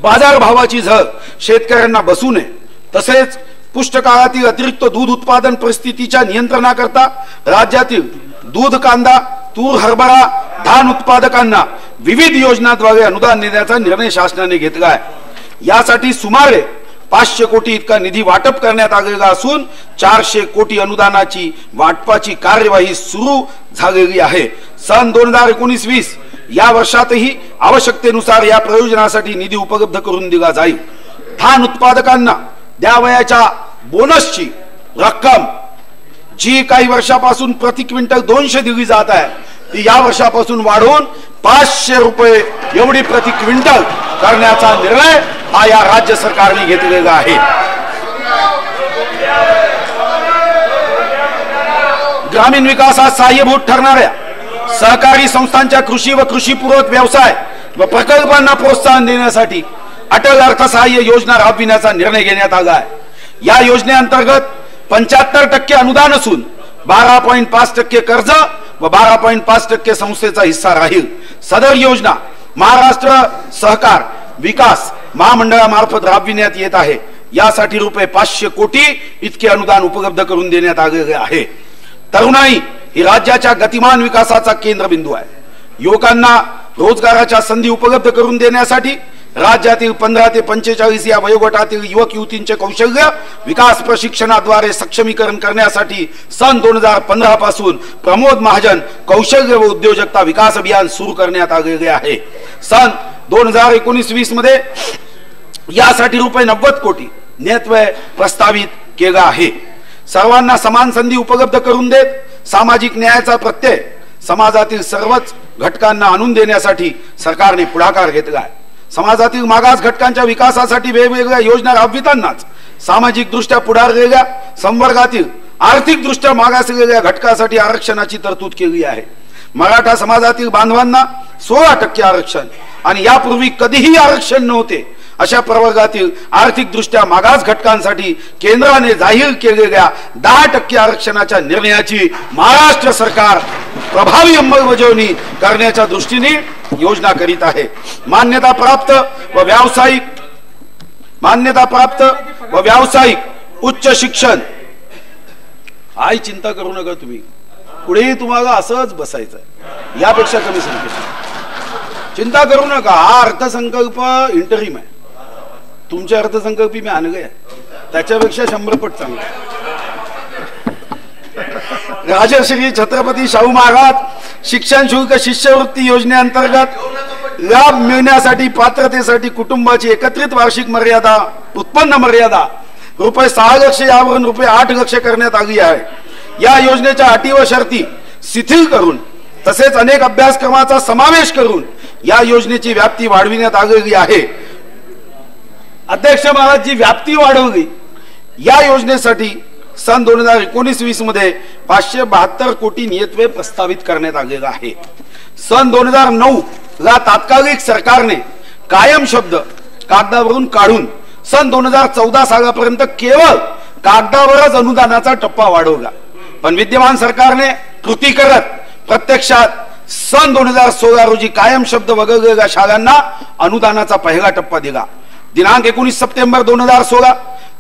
बाजारभावाची झळ शेतकऱ्यांना बसू नये तसेच पुष्टकाळातील अतिरिक्त दूध उत्पादन परिस्थितीच्या नियंत्रणाकरता राज्यातील दूध, कांदा, तूर, हरभरा, धान उत्पादकांना विविध योजनांद्वारे अनुदान देण्याचा निर्णय शासनाने घेतला आहे। यासाठी सुमारे 500 कोटी इतका निधी वाटप करण्यात आलेला असून 400 कोटी अनुदानाची वाटपाची कार्यवाही सुरू झालेली आहे। सन 2019-20 या वर्षातही आवश्यकतेनुसार या प्रयोजनासाठी निधी उपलब्ध करून दिला जाईल। धान उत्पादकांना द्यावयाच्या बोनसची रक्कम जी काही वर्षापासून प्रति क्विंटल 200 दिली जात आहे ती या वर्षापासून वाढवून 500 रुपये एवढी प्रति क्विंटल करण्याचा निर्णय हा या राज्य सरकारने घेतलेला आहे। ग्रामीण विकासात सहाय्यभूत ठरणाऱ्या सहकारी संस्थांच्या कृषी व कृषीपूरक व्यवसाय व प्रकल्पांना प्रोत्साहन देण्यासाठी अटल अर्थसहाय्य योजना राबविण्याचा निर्णय घेण्यात आला आहे। या योजनेअंतर्गत 75% अनुदान असून 12.5% कर्ज व 12.5% संस्थेचा हिस्सा राहील। सदर योजना महाराष्ट्र सहकार विकास महामंडळामार्फत राबविण्यात येत आहे। यासाठी रुपये 500 कोटी इतके अनुदान उपलब्ध करून देण्यात आलेले आहे। तरुणाई ही राज्याच्या गतिमान विकासाचा केंद्रबिंदू आहे। युवकांना रोजगाराच्या संधी उपलब्ध करून देण्यासाठी राज्यातील 15 ते 45 या वयोगटातील युवक युवतींचे कौशल्य विकास प्रशिक्षणाद्वारे सक्षमीकरण करण्यासाठी सन 2015 पासून प्रमोद महाजन कौशल्य व उद्योजकता विकास अभियान सुरू करण्यात आलेले आहे। सन 2019-20 मध्ये यासाठी रुपये 90 कोटी नियतव्यय प्रस्तावित केला आहे। सर्वांना समान संधी उपलब्ध करून देत सामाजिक न्यायाचा प्रत्यय समाजातील सर्वच घटकांना आणून देण्यासाठी सरकारने पुढाकार घेतला आहे। समाजातील मागास घटकांच्या विकासासाठी वेगवेगळ्या योजना राबवितानाच सामाजिक दृष्ट्या पुढारलेल्या संवर्गातील आर्थिक दृष्ट्या मागासलेल्या घटकासाठी आरक्षणाची तरतूद केली आहे। मराठा समाजातील बांधवांना 16% आरक्षण आणि यापूर्वी कधीही आरक्षण नव्हते अशा प्रवर्गातील आर्थिक दृष्ट्या मागास घटकांसाठी केंद्राने जाहीर केलेल्या 10% आरक्षणाच्या निर्णयाची महाराष्ट्र सरकार प्रभावी अंमलबजावणी करण्याच्या दृष्टीने योजना करीत आहे। मान्यता प्राप्त व व्यावसायिक उच्च शिक्षण आई चिंता करू नका तुम्ही पुढे तुम्हाला असंच बसायचं यापेक्षा कमी संख्येत चिंता करू नका। हा अर्थसंकल्प इंटरिम आहे। तुमच्या अर्थसंकल्पी मी आणले त्याच्यापेक्षा 100 पट चांगला। राजश्री छत्रपती शाहू महाराज शिक्षण शुल्क शिष्यवृत्ती योजनेअंतर्गत लाभ मिळण्यासाठी पात्रतेसाठी कुटुंबाची एकत्रित वार्षिक मर्यादा उत्पन्न मर्यादा रुपये 6 लाख यावरून रुपये 8 लाख करण्यात आली आहे। या योजनेच्या अटी व शर्ती शिथिल करून तसेच अनेक अभ्यासक्रमाचा समावेश करून या योजनेची व्याप्ती वाढविण्यात आलेली आहे। अध्यक्ष महाराज जी व्याप्ती वाढवली या योजनेसाठी सन 2019-20 मध्ये 572 कोटी नियतव्यय प्रस्तावित करण्यात आलेला आहे। सन 2009 ला तात्कालिक सरकारने कायम शब्द कागदावरून काढून सन 2014 सालापर्यंत केवळ कागदावरच अनुदानाचा टप्पा वाढवला, पण विद्यमान सरकारने कृती करत प्रत्यक्षात सन 2016 रोजी कायम शब्द वगळलेल्या शाळांना अनुदानाचा पहिला टप्पा दिला। दिनांक 19 सप्टेंबर 2016,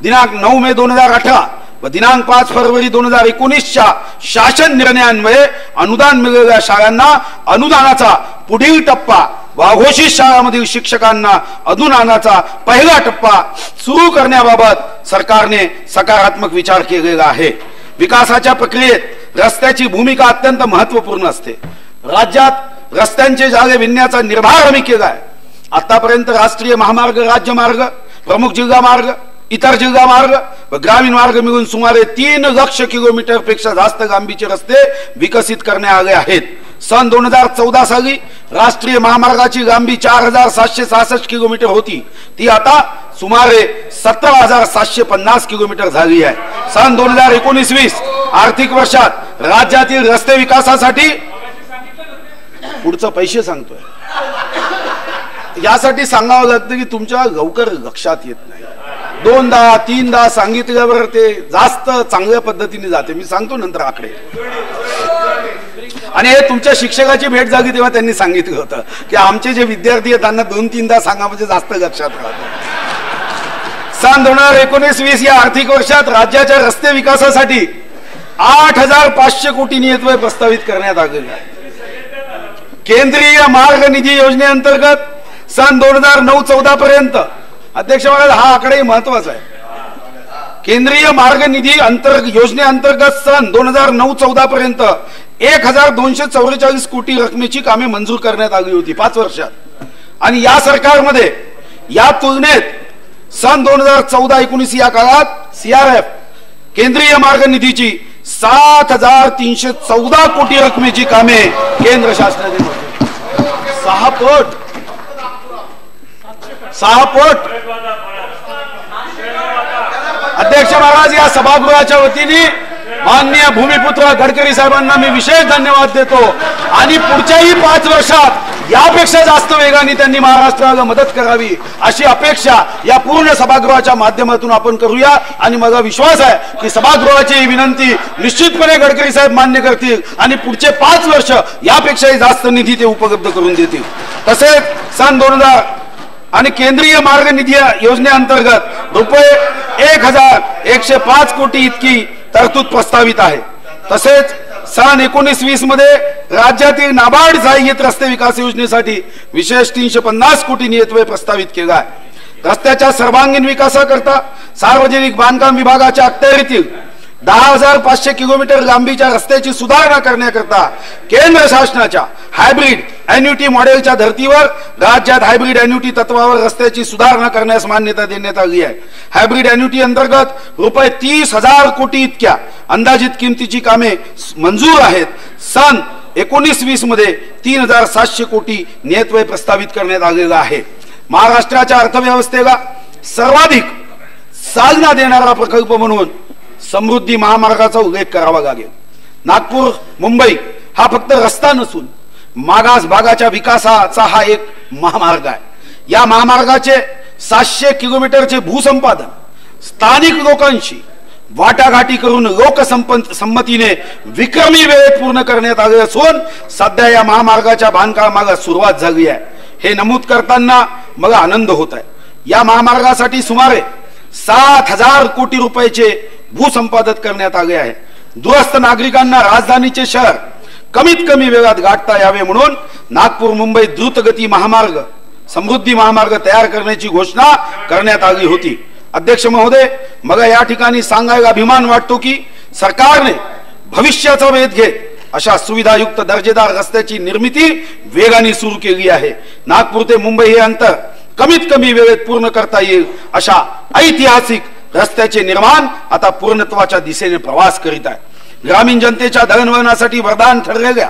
दिनांक 9 मे 2018 व दिनांक 5 फरवरी 2019च्या शासन निर्णयान्वये अनुदान मिळालेल्या शाळांना अनुदानाचा पुढील टप्पा व घोषित शाळांमधील शिक्षकांना अनुदानाचा पहिला टप्पा सुरू करण्याबाबत सरकारने सकारात्मक विचार केलेला आहे। विकासाच्या प्रक्रियेत रस्त्याची भूमिका अत्यंत महत्त्वपूर्ण असते। राज्यात रस्त्यांचे जाळे विणण्याचा निर्धार आम्ही केला आहे। आतापर्यंत राष्ट्रीय महामार्ग, राज्य मार्ग, प्रमुख जिल्हा मार्ग, इतर जिल्हा मार्ग व ग्रामीण मार्ग मिळून सुमारे 3 लाख किलोमीटर पेक्षा जास्त लांबीचे रस्ते विकसित करण्यात आले आहेत. सन 2014 साली राष्ट्रीय महामार्गाची लांबी 4766 किलोमीटर होती, ती आता सुमारे 17,750 किलोमीटर झाली आहे. सन 2019-20 आर्थिक वर्षात राज्यातील रस्ते विकासासाठी पुढचं पैसे सांगतोय, यासाठी सांगावं लागतं की तुमच्या लवकर लक्षात येत नाही. 2दा 3दा सांगितल्यावर ते जास्त चांगल्या पद्धतीने जाते. मी सांगतो नंतर आकडे. आणि हे तुमच्या शिक्षकाची भेट झाली तेव्हा त्यांनी सांगितलं होतं की आमचे जे विद्यार्थी आहेत त्यांना 2-3दा सांगा म्हणजे जास्त लक्षात राहतं. सन 2019-20 या आर्थिक वर्षात राज्याच्या रस्ते विकासासाठी 8,500 कोटी नियतव्यय प्रस्तावित करण्यात आलेले आहे. केंद्रीय मार्ग निधी योजनेअंतर्गत सन 2009-14 पर्यंत, अध्यक्ष महाराज हा आकडाही महत्वाचा आहे, केंद्रीय मार्ग निधी योजनेअंतर्गत सन 2009-14 पर्यंत 1,244 कोटी रकमेची कामे मंजूर करण्यात आली होती 5 वर्षात. आणि या सरकारमध्ये या तुलनेत सन 2014-19 या काळात CRF केंद्रीय मार्ग निधीची 7,314 कोटी रकमेची कामे केंद्र शासनाने 6 पट अध्यक्ष महाराज, या सभागृहाच्या वतीने माननीय भूमिपुत्र गडकरी साहेबांना मी विशेष धन्यवाद देतो. आणि पुढच्याही 5 वर्षात यापेक्षा जास्त वेगाने त्यांनी महाराष्ट्राला मदत करावी अशी अपेक्षा या पूर्ण सभागृहाच्या माध्यमातून आपण करूया. आणि मला विश्वास आहे की सभागृहाची ही विनंती निश्चितपणे गडकरी साहेब मान्य करतील आणि पुढचे 5 वर्ष यापेक्षाही जास्त निधी ते उपलब्ध करून देतील. तसेच सन 2000 आणि केंद्रीय मार्ग निधी योजनेअंतर्गत रुपये 1,105 कोटी इतकी तरतूद प्रस्तावित आहे. तसेच सन 19-20 मध्ये राज्यातील नाबार्ड सहाय्यित रस्ते विकास योजनेसाठी विशेष 350 कोटी नियतव्यय प्रस्तावित केला आहे. रस्त्याच्या सर्वांगीण विकासाकरता सार्वजनिक बांधकाम विभागाच्या अखत्यारीतील 10,500 किलोमीटर लांबीच्या रस्त्याची सुधारणा करण्याकरता केंद्र शासनाच्या हायब्रिड एन्युटी मॉडेलच्या धर्तीवर राज्यात हायब्रिड एन्युटी तत्वावर रस्त्याची सुधारणा करण्यास मान्यता देण्यात आली आहे. हायब्रिड एन्युटी अंतर्गत रुपये 30,000 कोटी इतक्या अंदाजित किमतीची कामे मंजूर आहेत. सन 19-20 मध्ये 3,700 कोटी नियतव्यय प्रस्तावित करण्यात आलेला आहे. महाराष्ट्राच्या अर्थव्यवस्थेला सर्वाधिक चालना देणारा प्रकल्प म्हणून समृद्धी महामार्गाचा उल्लेख करावा लागेल. नागपूर मुंबई हा फक्त रस्ता नसून मागास भागाच्या विकासाचा हा एक महामार्ग आहे. या महामार्गाचे 700 किलोमीटरचे भूसंपादन स्थानिक लोकांशी वाटाघाटी करून लोकसंमतीने विक्रमी वेळेत पूर्ण करण्यात आले असून सध्या या महामार्गाच्या बांधकामाला सुरुवात झाली आहे. हे नमूद करताना मला आनंद होत आहे. या महामार्गासाठी सुमारे 7,000 कोटी रुपयाचे भूसंपादन करण्यात आले आहे. दूरस्थ नागरिकांना राजधानीचे शहर कमीत कमी वेगात गाठता यावे म्हणून नागपूर मुंबई द्रुतगती महामार्ग समृद्धी महामार्ग तयार करण्याची घोषणा करण्यात आली होती. अध्यक्ष महोदय, मला या ठिकाणी सांगायला अभिमान वाटतो की सरकारने भविष्याचा वेध घेत अशा सुविधायुक्त दर्जेदार रस्त्याची निर्मिती वेगाने सुरू केली आहे. नागपूर ते मुंबई हे अंतर कमीत कमी वेळेत पूर्ण करता येईल अशा ऐतिहासिक रस्त्याचे निर्माण आता पूर्णत्वाच्या दिशेने प्रवास करीत आहे. ग्रामीण जनतेच्या दळणवळणासाठी वरदान ठरलेल्या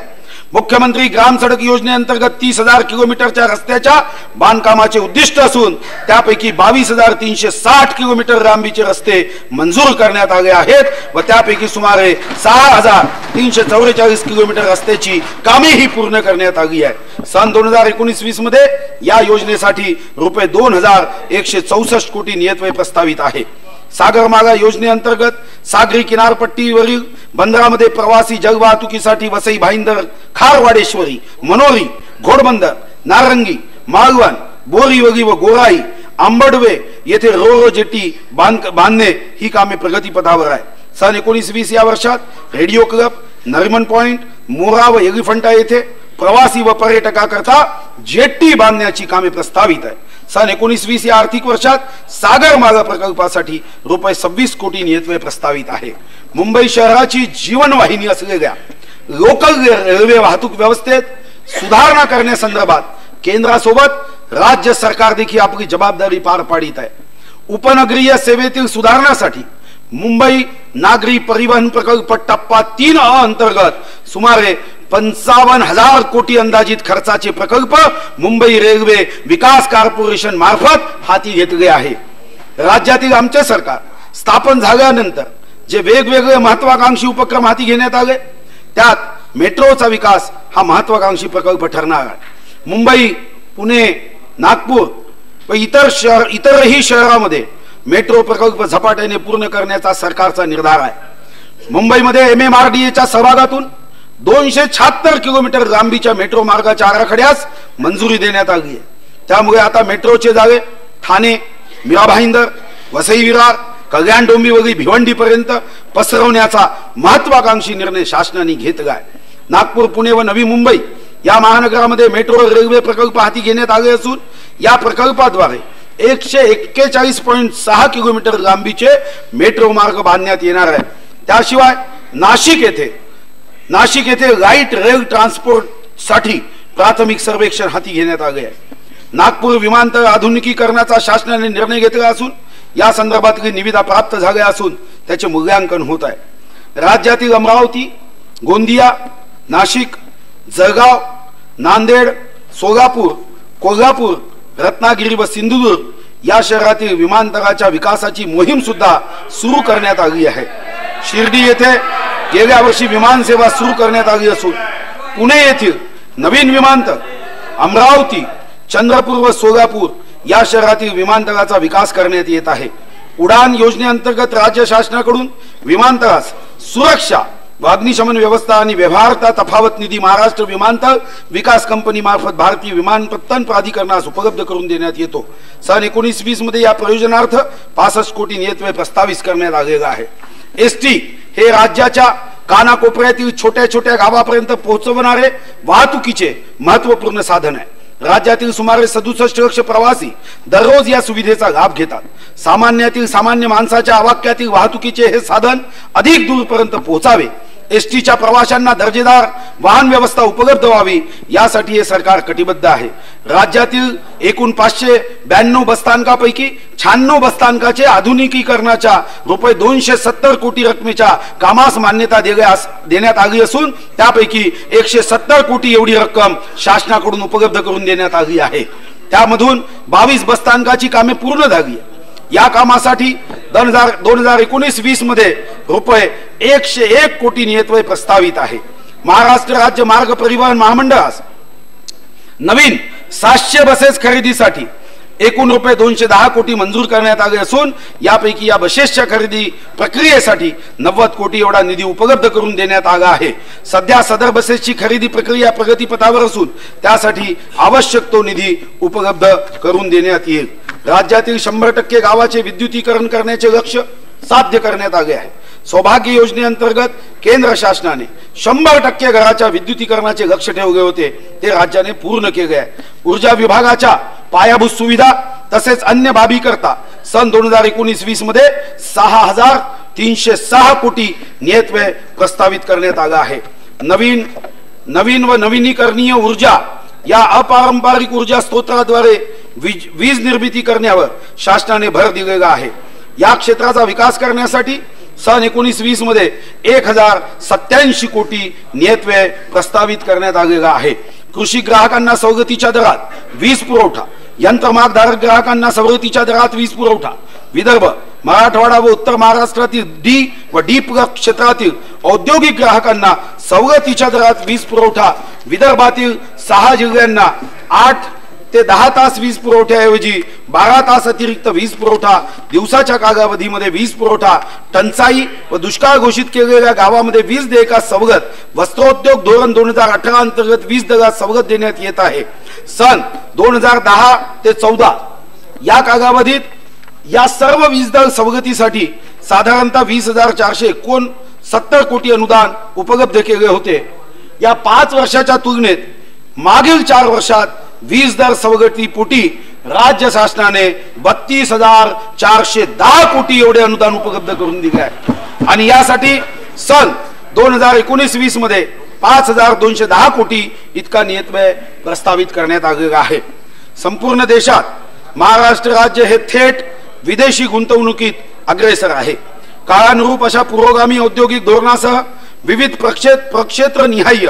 मुख्यमंत्री ग्राम सडक योजनेअंतर्गत 30,000 किलोमीटरच्या रस्त्याच्या बांधकामाचे उद्दिष्ट असून त्यापैकी 22,360 किलोमीटर लांबीचे रस्ते मंजूर करण्यात आले आहेत व त्यापैकी सुमारे 6,344 किलोमीटर रस्त्याची कामेही पूर्ण करण्यात आली आहे. सन 2019-20 मध्ये या योजनेसाठी रुपये 2,164 कोटी नियतव्यय प्रस्तावित आहे. सागरमाला योजनेअंतर्गत सागरी किनारपट्टीवरील बंदरामध्ये प्रवासी जलवाहतुकीसाठी वसई भाईंदर खारवाडेश्वरी मनोरी घोडबंदर नारंगी मालवण बोरीवली व गोराई आंबडवे येथे रो जेटी बांधणे ही कामे प्रगतीपथावर आहे. सन 19-20 या वर्षात रेडिओ क्लब नरिमन पॉइंट मोरा व एलिफंटा येथे प्रवासी व पर्यटकाकरता जेट्टी बांधण्याची कामे प्रस्तावित आहे. सन 19-20 या आर्थिक वर्षात सागरमाला प्रकल्पासाठी रुपये 26 कोटी नियतव्यय प्रस्तावित आहे. मुंबई शहराची जीवनवाहिनी असलेल्या लोकल रेल्वे वाहतूक व्यवस्थेत सुधारणा करण्यासंदर्भात केंद्रासोबत राज्य सरकार देखील आपली जबाबदारी पार पाडित आहे। उपनगरीय सेवेतील सुधारणासाठी मुंबई नागरी परिवहन प्रकल्प टप्पा 3 अंतर्गत सुमारे 55,000 कोटी अंदाजित खर्चाचे प्रकल्प मुंबई रेल्वे विकास कॉर्पोरेशन मार्फत हाती घेतले आहे। राज्यातील आमचे सरकार स्थापन झाल्यानंतर जे वेगवेगळे महत्त्वाकांक्षी उपक्रम हाती घेण्यात आले त्यात मेट्रोचा विकास हा महत्त्वाकांक्षी प्रकल्प ठरणार आहे। मुंबई, पुणे, नागपूर व इतरही शहरांमध्ये मेट्रो प्रकल्प झपाट्याने पूर्ण करण्याचा सरकारचा निर्धार आहे। मुंबईमध्ये MMRDAच्या सहभागातून 276 किलोमीटर लांबीच्या मेट्रो मार्गाच्या आराखड्यास मंजुरी देण्यात आली आहे। त्यामुळे आता मेट्रोचे जाळे ठाणे, मीरा भाईंदर, वसई विरार, कल्याण डोंबिवली, भिवंडी पर्यंत पसरवण्याचा महत्त्वाकांक्षी निर्णय शासनाने घेतला आहे। नागपूर, पुणे व नवी मुंबई या महानगरामध्ये मेट्रो रेल्वे प्रकल्प हाती घेण्यात आले असून या प्रकल्पाद्वारे 141.6 किलोमीटर लांबीचे मेट्रो मार्ग बांधण्यात येणार आहे। त्याशिवाय नाशिक येथे लाईट रेल ट्रान्सपोर्ट साठी प्राथमिक सर्वेक्षण हाती घेण्यात आले आहे। नागपूर विमानतळ आधुनिकीकरणाचा शासनाने निर्णय घेतला असून या संदर्भातली निविदा प्राप्त झाल्या असून त्याचे मूल्यांकन होत आहे। राज्यातील अमरावती, गोंदिया, नाशिक, जळगाव, नांदेड, सोलापूर, कोल्हापूर, रत्नागिरी व सिंधुदुर्ग या शहरातील विमानतळाच्या विकासाची मोहीम सुद्धा सुरू करण्यात आली आहे। शिर्डी येथे गेल्या वर्षी विमान सेवा सुरू करण्यात आली असून पुणे येथील नवीन विमानतळ, अमरावती, चंद्रपूर व सोलापूर या शहरातील विमानतळाचा विकास करण्यात येत आहे। उडान योजनेअंतर्गत राज्य शासनाकडून विमानतळास सुरक्षा व अग्निशमन व्यवस्था आणि व्यवहारता तफावत निधी महाराष्ट्र विमानतळ विकास कंपनी मार्फत भारतीय विमानपत्तन प्राधिकरणास उपलब्ध करून देण्यात येतो। सन 19-20 मध्ये या प्रयोजनार्थ 65 कोटी नियतव्यय प्रस्तावित करण्यात आलेला आहे। एसटी हे राज्याच्या कानाकोपऱ्यातील छोट्या छोट्या गावापर्यंत पोहोचवणारे वाहतुकीचे महत्त्वपूर्ण साधन आहे। राज्यातील सुमारे 67 लक्ष प्रवासी दररोज या सुविधेचा लाभ घेतात। सामान्यातील सामान्य माणसाच्या आवाक्यातील वाहतुकीचे हे साधन अधिक दूरपर्यंत पोहोचावे, एसटीच्या प्रवाशांना दर्जेदार वाहन व्यवस्था उपलब्ध व्हावी यासाठी हे सरकार कटिबद्ध आहे। राज्यातील एकूण 592 बसस्थानकापैकी 96 बसस्थानकाचे आधुनिकीकरणाच्या रुपये 270 कोटी रकमेच्या कामास मान्यता देण्यात आली असून त्यापैकी 170 कोटी एवढी रक्कम शासनाकडून उपलब्ध करून देण्यात आली आहे। त्यामधून 22 बसस्थानकाची कामे पूर्ण झाली आहे। या कामासाठी 2019-20 मध्ये रुपये 101 कोटी नियतव्यय प्रस्तावित आहे। महाराष्ट्र राज्य मार्ग परिवहन महामंडळास नवीन 700 बसेस खरेदीसाठी एकूण रुपये 210 कोटी मंजूर करण्यात आले असून यापैकी या बसेसच्या खरेदी प्रक्रियेसाठी 90 कोटी एवढा निधी उपलब्ध करून देण्यात आला आहे। सध्या सदर बसेसची खरेदी प्रक्रिया प्रगतीपथावर असून त्यासाठी आवश्यक तो निधी उपलब्ध करून देण्यात येईल। राज्यातील 100% गावाचे विद्युतीकरण करण्याचे लक्ष्य साध्य करण्यात आले आहे। सौभाग्य योजनेअंतर्गत केंद्र शासनाने 100% घराच्या विद्युतीकरणाचे लक्ष्य ठेवले होते ते राज्याने पूर्ण केले आहे। ऊर्जा विभागाच्या पायाभूत सुविधा तसेच अन्य बाबी करता सन 2019-20 मध्ये 6,306 कोटी नियतव्यय प्रस्तावित करण्यात आला आहे। नवीन व नवीनीकरणीय ऊर्जा या अपारंपरिक ऊर्जा स्त्रोताद्वारे वीज निर्मिती करण्यावर शासनाने भर दिलेला आहे। या क्षेत्राचा विकास करण्यासाठी सन 19-20 मध्ये 1087 कोटी नियतव्यय प्रस्तावित करण्यात आलेला आहे। कृषी ग्राहकांना सवलतीच्या दरात वीज पुरवठा, यंत्रमागधारक ग्राहकांना सवलतीच्या दरात वीज पुरवठा, विदर्भ, मराठवाडा व उत्तर महाराष्ट्रातील डी व डी प्लस क्षेत्रातील औद्योगिक ग्राहकांना सवलतीच्या दरात वीज पुरवठा, विदर्भातील 6 जिल्ह्यांना 8 ते 10 तास वीज पुरवठ्याऐवजी 12 तास अतिरिक्त वीज पुरवठा, दिवसाच्या कालावधीमध्ये वीज पुरवठा, टंचाई व दुष्काळ घोषित केलेल्या गावामध्ये वीज देयकात सवलत, वस्त्रोद्योग धोरण 2018 अंतर्गत वीज दरात सवलत देण्यात येत आहे। सन 2010 ते 14 या कालावधीत या सर्व वीज दर सवलतीसाठी साधारणतः 20,469 कोटी अनुदान उपलब्ध केले होते। या 5 वर्षाच्या तुलनेत मागील 4 वर्षात वीज दर सवलतीपोटी राज्य शासनाने 32,410 कोटी एवढे अनुदान उपलब्ध करून दिले आहे आणि यासाठी सन 2019-20 मध्ये 5,210 कोटी इतका नियतव्यय प्रस्तावित करण्यात आलेला आहे। संपूर्ण देशात महाराष्ट्र राज्य हे थेट विदेशी गुंतवणुकीत अग्रेसर आहे। काळानुरूप अशा पुरोगामी औद्योगिक धोरणासह विविध प्रक्षेत्र निहाय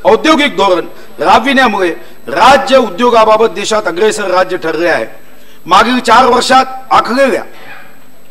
औद्योगिक धोरण राबविण्यामुळे राज्य उद्योगाबाबत देशात अग्रेसर राज्य ठरले आहे। मागील 4 वर्षात आखलेल्या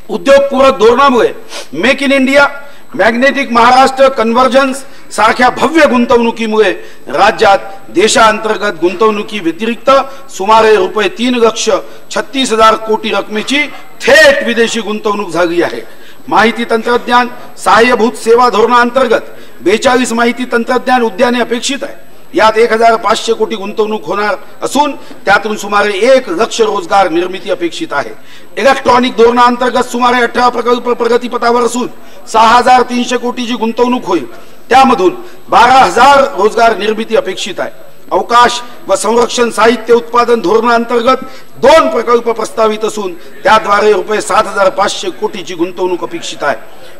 उद्योगपूरक धोरणामुळे make in India, magnetic Maharashtra convergence सारख्या भव्य गुंतवणुकीमुळे राज्यात देशांतर्गत गुंतवणुकी व्यतिरिक्त सुमारे ₹3,36,000 कोटी रकमेची थेट विदेशी गुंतवणूक झाली आहे। माहिती तंत्रज्ञान सहाय्यभूत सेवा धोरणांतर्गत 42 माहिती तंत्रज्ञान उद्याने अपेक्षित आहे। यात 1,500 कोटी गुंतवणूक होणार असून त्यातून सुमारे 1 लाख रोजगार निर्मिती अपेक्षित आहे। इलेक्ट्रॉनिक धोरणांतर्गत सुमारे 18 प्रकल्प प्रगतीपथावर असून 6,300 कोटीची गुंतवणूक होईल। त्यामधून 12,000 रोजगार निर्मिती अपेक्षित आहे। अवकाश व संरक्षण साहित्य उत्पादन धोरणांतर्गत 2 प्रकल्प प्रस्तावित असून त्याद्वारे ₹7,500 कोटीची गुंतवणूक अपेक्षित आहे।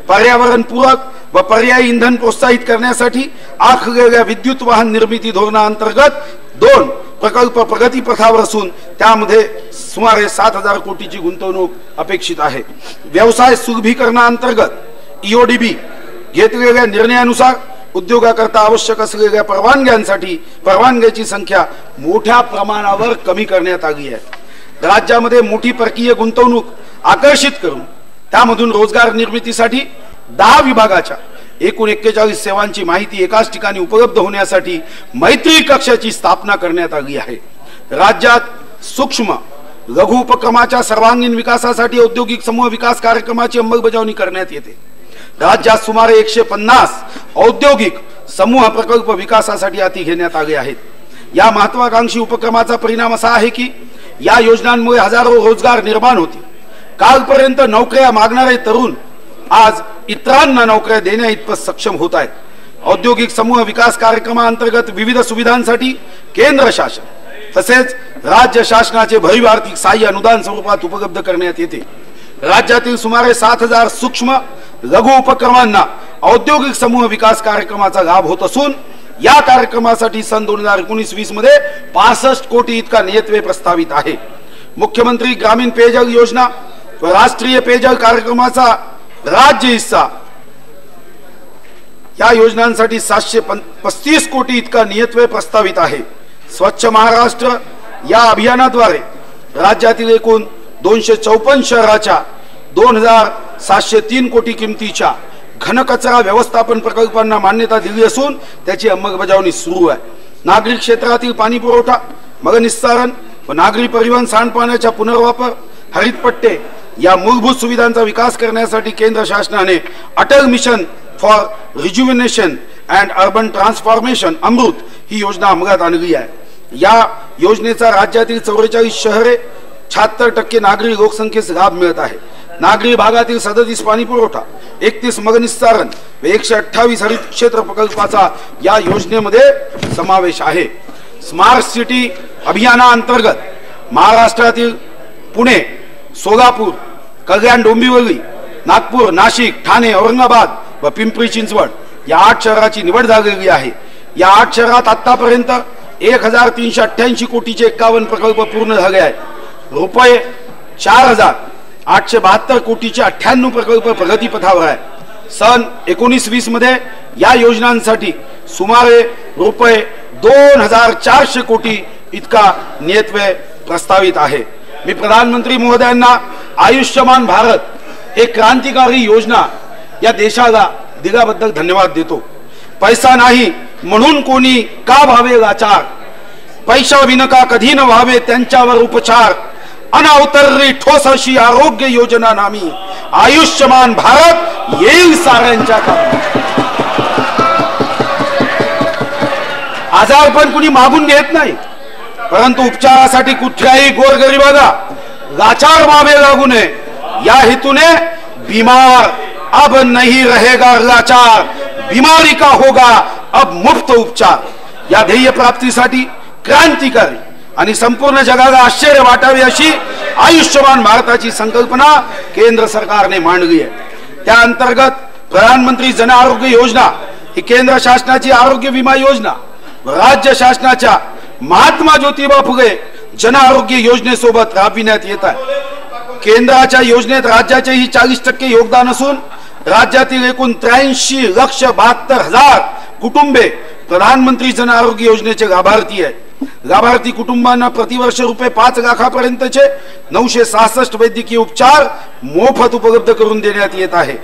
पर्यावरण पूरक व पर्यायी इंधन प्रोत्साहित करण्यासाठी आखलेल्या विद्युत वाहन निर्मिती धोरणांतर्गत 2 प्रकल्प प्रगतीपथावर असून त्यामध्ये सुमारे 7,000 कोटीची गुंतवणूक अपेक्षित आहे। व्यवसाय सुलभीकरणांतर्गत ईओडीबी घेतलेल्या निर्णयानुसार उद्योगाकरता आवश्यक असलेल्या परवानग्याची संख्या मोठ्या प्रमाणावर कमी करण्यात आली आहे। राज्यामध्ये मोठी परकीय गुंतवणूक आकर्षित करून त्यामधून रोजगार निर्मितीसाठी 10 विभागाच्या एकूण 41 सेवांची माहिती एकाच ठिकाणी उपलब्ध होण्यासाठी मैत्री कक्षाची स्थापना करण्यात आली आहे। राज्यात सूक्ष्म लघु उपक्रमाच्या सर्वांगीण विकासासाठी औद्योगिक समूह विकास कार्यक्रमाची अंमलबजावणी करण्यात येते। राज्यात सुमारे 150 औद्योगिक समूह प्रकल्प विकासासाठी हाती घेण्यात आले आहेत। या महत्त्वाकांक्षी उपक्रमाचा परिणाम असा आहे की या योजनांमुळे हजारो रोजगार निर्माण होतील। कालपर्यंत नोकऱ्या मागणारे तरुण आज इतरांना नोकऱ्या देण्याइतपत सक्षम होत आहेत। औद्योगिक समूह विकास कार्यक्रमांतर्गत विविध सुविधांसाठी केंद्र शासन तसेच राज्य शासनाचे भरीव आर्थिक सहाय्य अनुदान स्वरूपात उपलब्ध करण्यात येते। राज्यातील सुमारे 7,000 सूक्ष्म लघु उपक्रमांना औद्योगिक समूह विकास कार्यक्रमाचा लाभ होत असून या कार्यक्रमासाठी सन 2019-20 मध्ये 65 कोटी इतका नियतव्यय प्रस्तावित आहे। मुख्यमंत्री ग्रामीण पेयजल योजना व राष्ट्रीय पेयजल कार्यक्रमाचा राज्य हिस्सा या योजनांसाठी 735 कोटी इतका नियतव्यय प्रस्तावित आहे। स्वच्छ महाराष्ट्र या अभियानाद्वारे राज्यातील एकूण 254 शहराच्या 2,703 कोटी किमतीच्या घनकचरा व्यवस्थापन प्रकल्पांना मान्यता दिली असून त्याची अंमलबजावणी सुरू आहे। नागरी क्षेत्रातील पाणी पुरवठा, मलनिस्सारण व नागरी परिवहन, सांडपाण्याचा पुनर्वापर, हरित पट्टे या मूलभूत सुविधांचा विकास करण्यासाठी केंद्र शासनाने Atal mission for rejuvenation and urban transformation AMRUT ही योजना अंमलात आणली आहे। या योजनेचा राज्यातील 44 शहरे 76% नागरी लोकसंख्येस लाभ मिळत आहे। नागरी भागातील 37 पाणी पुरवठा, 31 मलनिस्सारण व 128 हरित क्षेत्र प्रकल्पाचा या योजनेमध्ये समावेश आहे। स्मार्ट सिटी अभियानाअंतर्गत महाराष्ट्रातील पुणे, सोलापूर, कल्याण, डोंबिवली, नागपूर, नाशिक, ठाणे, औरंगाबाद व पिंपरी चिंचवड या 8 शहराची निवड झालेली आहे। या 8 शहरात आतापर्यंत 1,388 कोटीचे 51 प्रकल्प पूर्ण झाले आहेत। रुपये 4,872 कोटीचे 98 प्रकल्प प्रगतीपथावर आहे। सन 19-20 मध्ये या योजनांसाठी सुमारे रुपये 2,400 कोटी इतका नियतव्यय प्रस्तावित आहे। मी प्रधानमंत्री महोदयांना आयुष्यमान भारत एक क्रांतिकारी योजना या देशाला दिल्याबद्दल धन्यवाद देतो। पैसा नाही म्हणून कोणी का व्हावे लाचार, पैसा विनका कधी न व्हावे त्यांच्यावर उपचार, अनावतरली ठोस अशी आरोग्य योजना नामी आयुष्यमान भारत येईल साऱ्यांच्या कामी। आजारपण कुणी मागून घेत नाही, परंतु उपचारासाठी कुठल्याही गोरगरिबाला लाचार व्हावे लागू नये या हेतूने बीमार अब नहीं रहेगा लाचार, बीमारी का होगा अब मुफ्त उपचार या ध्येय प्राप्तीसाठी क्रांतिकारी आणि संपूर्ण जगाला आश्चर्य वाटावे अशी आयुष्यमान भारताची संकल्पना केंद्र सरकारने मांडली आहे। त्या अंतर्गत प्रधानमंत्री जन आरोग्य योजना ही केंद्र शासनाची आरोग्य विमा योजना व राज्य शासनाच्या महात्मा ज्योतिबा फुले जन आरोग्य योजनेसोबत राबविण्यात येत आहे। केंद्राच्या योजनेत राज्याचेही 40% योगदान असून राज्यातील एकूण 83,72,000 कुटुंबे प्रधानमंत्री जन आरोग्य योजनेचे लाभार्थी आहेत। लाभार्थी कुटुंबांना प्रतिवर्ष रुपये 5 लाखापर्यंतचे 966 वैद्यकीय उपचार मोफत उपलब्ध करून देण्यात येत आहे।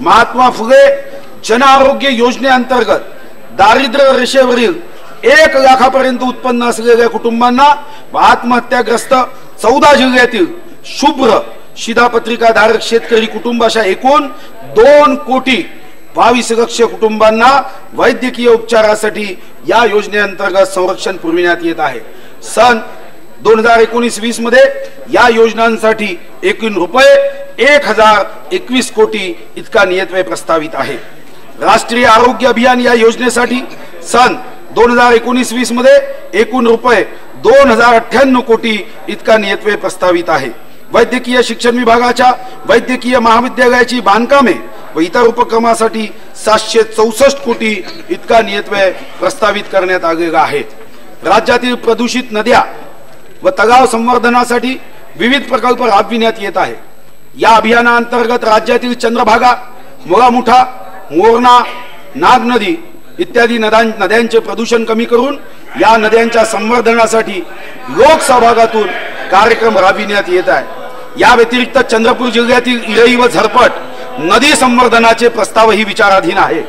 महात्मा फुले जन आरोग्य योजनेअंतर्गत दारिद्र्य रेषेवरील 1 लाखापर्यंत उत्पन्न असलेल्या कुटुंबांना आत्महत्याग्रस्त 14 जिल्ह्यातील शुभ्र शिधापत्रिकाधारक शेतकरी कुटुंबाच्या एकूण 2,22,00,000 कुटुंबांना वैद्यकीय उपचारासाठी या योजनेअंतर्गत संरक्षण पुरविण्यात येत आहे। सन 2019-20 मध्ये या योजनांसाठी एकूण रुपये 1,021 कोटी इतका नियतव्यय प्रस्तावित आहे। राष्ट्रीय आरोग्य अभियान या योजनेसाठी सन 2019-20 मध्ये एकूण रुपये 2,098 कोटी इतका नियतव्यय प्रस्तावित आहे। वैद्यकीय शिक्षण विभागाच्या वैद्यकीय महाविद्यालयाची बांधकामे व इतर उपक्रमासाठी 764 कोटी इतका नियतव्यय प्रस्तावित करण्यात आलेला आहे। राज्यातील प्रदूषित नद्या व तलाव संवर्धनासाठी विविध प्रकल्प राबविण्यात येत आहे। या अभियानाअंतर्गत राज्यातील चंद्रभागा, मोळामुठा, मोरणा, नाग नदी इत्यादी नद्यांचे प्रदूषण कमी करून या नद्यांच्या संवर्धनासाठी लोकसहभागातून कार्यक्रम राबविण्यात येत आहे। या व्यतिरिक्त चंद्रपूर जिल्ह्यातील इरई व झरपट नदी संवर्धनाचे प्रस्तावही विचाराधीन आहे।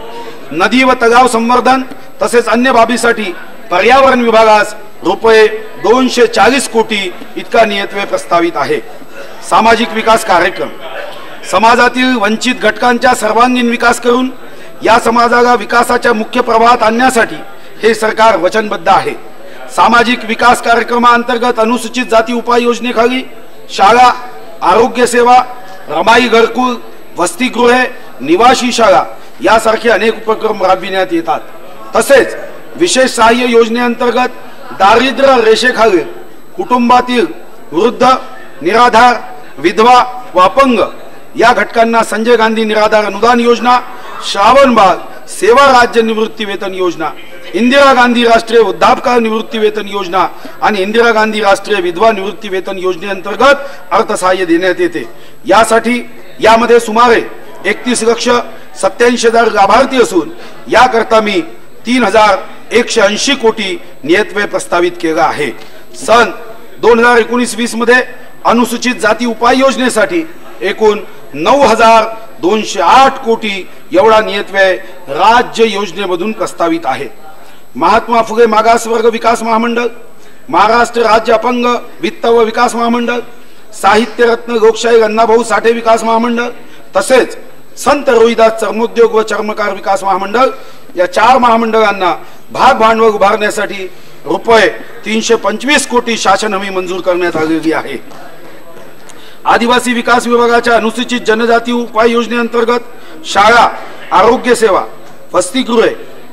नदी व तलाव संवर्धन तसेच अन्य बाबीसाठी पर्यावरण विभागास रुपये 240 कोटी इतका नियतव्यय प्रस्तावित आहे। सामाजिक विकास कार्यक्रम समाजातील वंचित घटकांचा सर्वांगीण विकास करून या समाजाला विकासाच्या मुख्य प्रवाहात आणण्यासाठी हे सरकार वचनबद्ध आहे। सामाजिक विकास कार्यक्रमाअंतर्गत अनुसूचित जाती उपाय योजनेखाली शाळा, आरोग्य सेवा, रमाई घरकुल, वसतिगृहे, निवासी शाळा यासारखे अनेक उपक्रम राबविण्यात येतात। तसेच विशेष सहाय्य योजनेअंतर्गत दारिद्र्य रेषेखालील कुटुंबातील वृद्ध, निराधार, विधवा व अपंग या घटकांना संजय गांधी निराधार अनुदान योजना, श्रावणबाग सेवा राज्य निवृत्ती वेतन योजना, इंदिरा गांधी राष्ट्रीय वृद्धापकाळ निवृत्ती वेतन योजना आणि इंदिरा गांधी राष्ट्रीय विधवा निवृत्ती वेतन योजनेअंतर्गत अर्थसहाय्य देण्यात येते। यासाठी यामध्ये सुमारे 31,87,000 लाभार्थी असून याकरता मी 3,180 कोटी नियतव्यय प्रस्तावित केला आहे। सन 2019-20 मध्ये अनुसूचित जाती उपाय योजनेसाठी एकूण 9,208 कोटी एवढा नियतव्यय राज्य योजनेमधून प्रस्तावित आहे। महात्मा फुले मागासवर्ग विकास महामंडळ, महाराष्ट्र राज्य अपंग वित्त व विकास महामंडळ, साहित्य रत्न लोकशाही अण्णाभाऊ साठे विकास महामंडळ तसेच संत रोहिदास चर्मोद्योग व चर्मकार विकास महामंडळ या 4 महामंडळांना भाग भांडवल उभारण्यासाठी रुपये 325 कोटी शासन हमी मंजूर करण्यात आलेली आहे। आदिवासी विकास विभागाच्या अनुसूचित जनजाती उपाय योजनेअंतर्गत शाळा, आरोग्य सेवा, वसतिगृहे,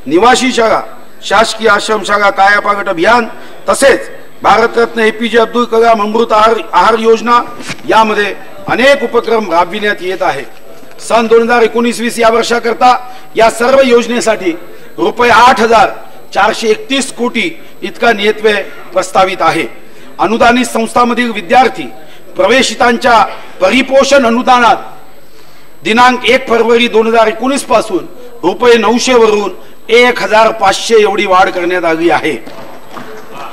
निवासी शाळा, शासकीय आश्रमशाळा कायापालट अभियान तसेच भारतरत्न APJ अब्दुल कलाम अमृत आहार योजना यामध्ये अनेक उपक्रम राबविण्यात येत आहे। सन 2019-20 या वर्षाकरता या सर्व योजनेसाठी रुपये 8,431 कोटी इतका नियतव्यय प्रस्तावित आहे। अनुदानित संस्थांमधील विद्यार्थी प्रवेशितांच्या परिपोषण अनुदानात दिनांक 1 फरवरी 2019 पासून रुपये 900 वरून 1,500 एवढी वाढ करण्यात आली आहे।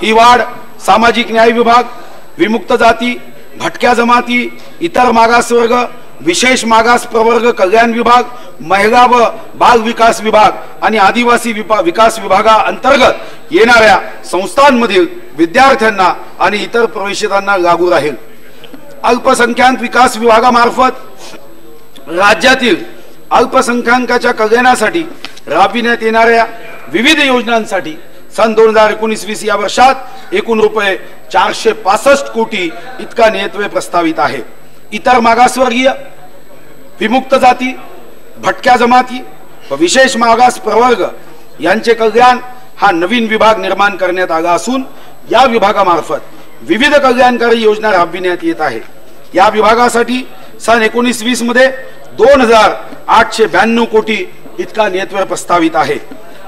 ही वाढ सामाजिक न्याय विभाग, विमुक्त जाती, भटक्या जमाती, इतर मागासवर्ग, विशेष मागास प्रवर्ग कल्याण विभाग, महिला व बाल विकास विभाग आणि आदिवासी विकास विभागाअंतर्गत येणाऱ्या संस्थांमधील विद्यार्थ्यांना आणि इतर प्रवेशितांना लागू राहील। अल्पसंख्याक विकास विभागामार्फत राज्यातील अल्पसंख्याकांच्या कल्याणासाठी राबविण्यात येणाऱ्या विविध योजनांसाठी सन 2019-20 या वर्षात एकूण रुपये 465 कोटी इतका नियतव्यय प्रस्तावित आहे। इतर मागासवर्गीय, विमुक्त जाती, भटक्या जमाती व विशेष मागास प्रवर्ग यांचे कल्याण हा नवीन विभाग निर्माण करण्यात आला असून या विभागामार्फत विविध कल्याणकारी योजना राबविण्यात येत आहे। या विभागासाठी सन 19-20 मध्ये 2,892 कोटी इतका नियतव्यय प्रस्तावित आहे।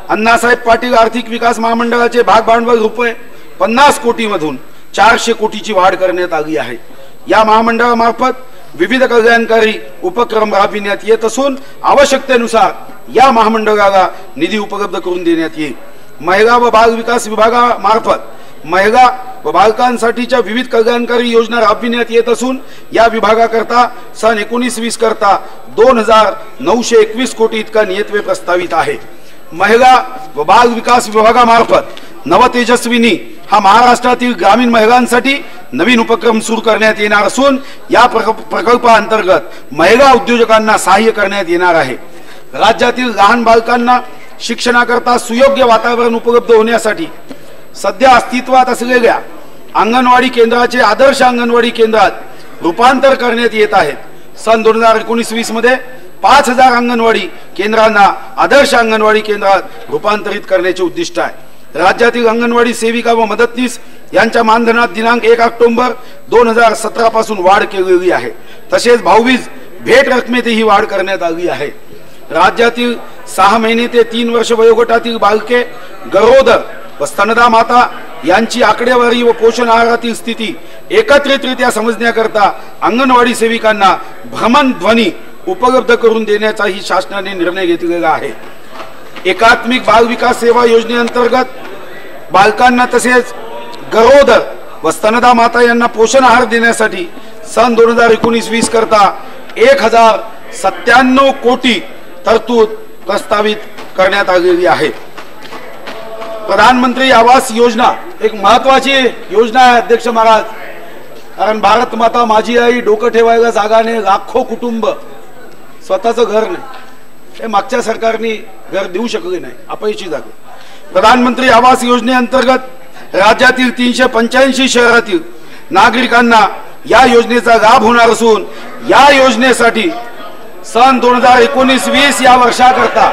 अण्णासाहेब पाटील आर्थिक विकास महामंडळाचे भाग भांडवल रुपये 50 कोटी मधून 400 कोटीची वाढ करण्यात आली आहे। या महामंडळामार्फत विविध कल्याणकारी उपक्रम राबविण्यात येत असून आवश्यकतेनुसार या महामंडळाला निधी उपलब्ध करून देण्यात येईल। महिला व बाल विकास विभागामार्फत महिला व बालकांसाठीच्या विविध कल्याणकारी योजना राबविण्यात येत असून या विभागाकरता सन 19-20 करता 2921 कोटी इतका नियतव्यय प्रस्तावित आहे। महिला व बाल विकास विभागामार्फत नवतेजस्विनी हा महाराष्ट्रातील ग्रामीण महिलांसाठी नवीन उपक्रम सुरू करण्यात येणार असून या प्रकल्पाअंतर्गत महिला उद्योजकांना सहाय्य करण्यात येणार आहे। राज्यातील लहान बालकांना शिक्षणाकरता सुयोग्य वातावरण उपलब्ध होण्यासाठी सध्या अस्तित्वात असलेल्या अंगणवाडी केंद्राचे आदर्श अंगणवाडी केंद्रात रूपांतर करण्यात येत आहे। सन 2019-20 मध्ये 5000 अंगणवाडी केंद्रांना आदर्श अंगणवाडी केंद्रात रूपांतरित करण्याचे उद्दिष्ट आहे। राज्यातील अंगणवाडी सेविका व मदतनीस यांच्या मानधनात दिनांक 1 ऑक्टोबर 2017 पासून वाढ केलेली आहे। तसेच भाऊबीज भेट रकमेतही वाढ करण्यात आली आहे। राज्यातील 6 महिने ते 3 वर्ष वयोगटातील बालके, गरोदर व स्तनदा माता यांची आकडेवारी व पोषण आहारातील स्थिती एकत्रितरित्या समजण्याकरता अंगणवाडी सेविकांना भ्रमणध्वनी उपलब्ध करून देण्याचाही शासनाने निर्णय घेतलेला आहे। एकात्मिक बाल विकास सेवा योजनेअंतर्गत बालकांना तसेच गरोदर व स्तनदा माता यांना पोषण आहार देण्यासाठी सन 2019-20 करता 1097 कोटी तरतूद प्रस्तावित करण्यात आलेली आहे। प्रधानमंत्री आवास योजना एक महत्वाची योजना आहे अध्यक्ष महाराज, कारण भारत माता माझी आई डोकं ठेवायला जागा नाही, लाखो कुटुंब स्वतःचं घर नाही, हे मागच्या सरकारने घर देऊ शकले नाही, अपयशी झाले। प्रधानमंत्री आवास योजनेअंतर्गत राज्यातील 385 शहरातील नागरिकांना या योजनेचा लाभ होणार असून या योजनेसाठी सन 2019-20 या वर्षाकरता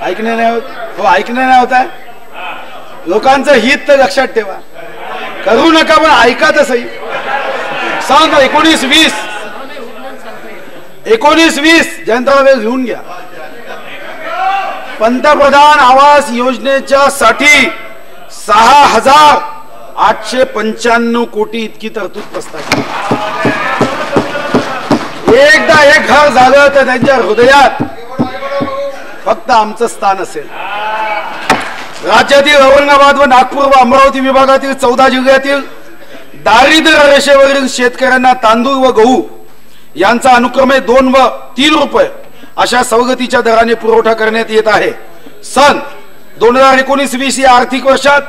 ऐकणे नाही होत आहे। लोकांचं हित तर लक्षात ठेवा, करू नका पण ऐका तर सही। सन 19-20 जयंतराव घेऊन घ्या। पंतप्रधान आवास योजनेच्या साठी 6895 कोटी इतकी तरतूद प्रस्तावित। एकदा एक घर झालं तर त्यांच्या हृदयात फक्त आमचं स्थान असेल। राज्यातील औरंगाबाद व नागपूर व अमरावती विभागातील 14 जिल्ह्यातील दारिद्र्य रेषेवरील शेतकऱ्यांना तांदूळ व गहू यांचा अनुक्रमे 2 व 3 रुपये अशा सवलतीच्या दराने पुरवठा करण्यात येत आहे। सन 2019-20 या आर्थिक वर्षात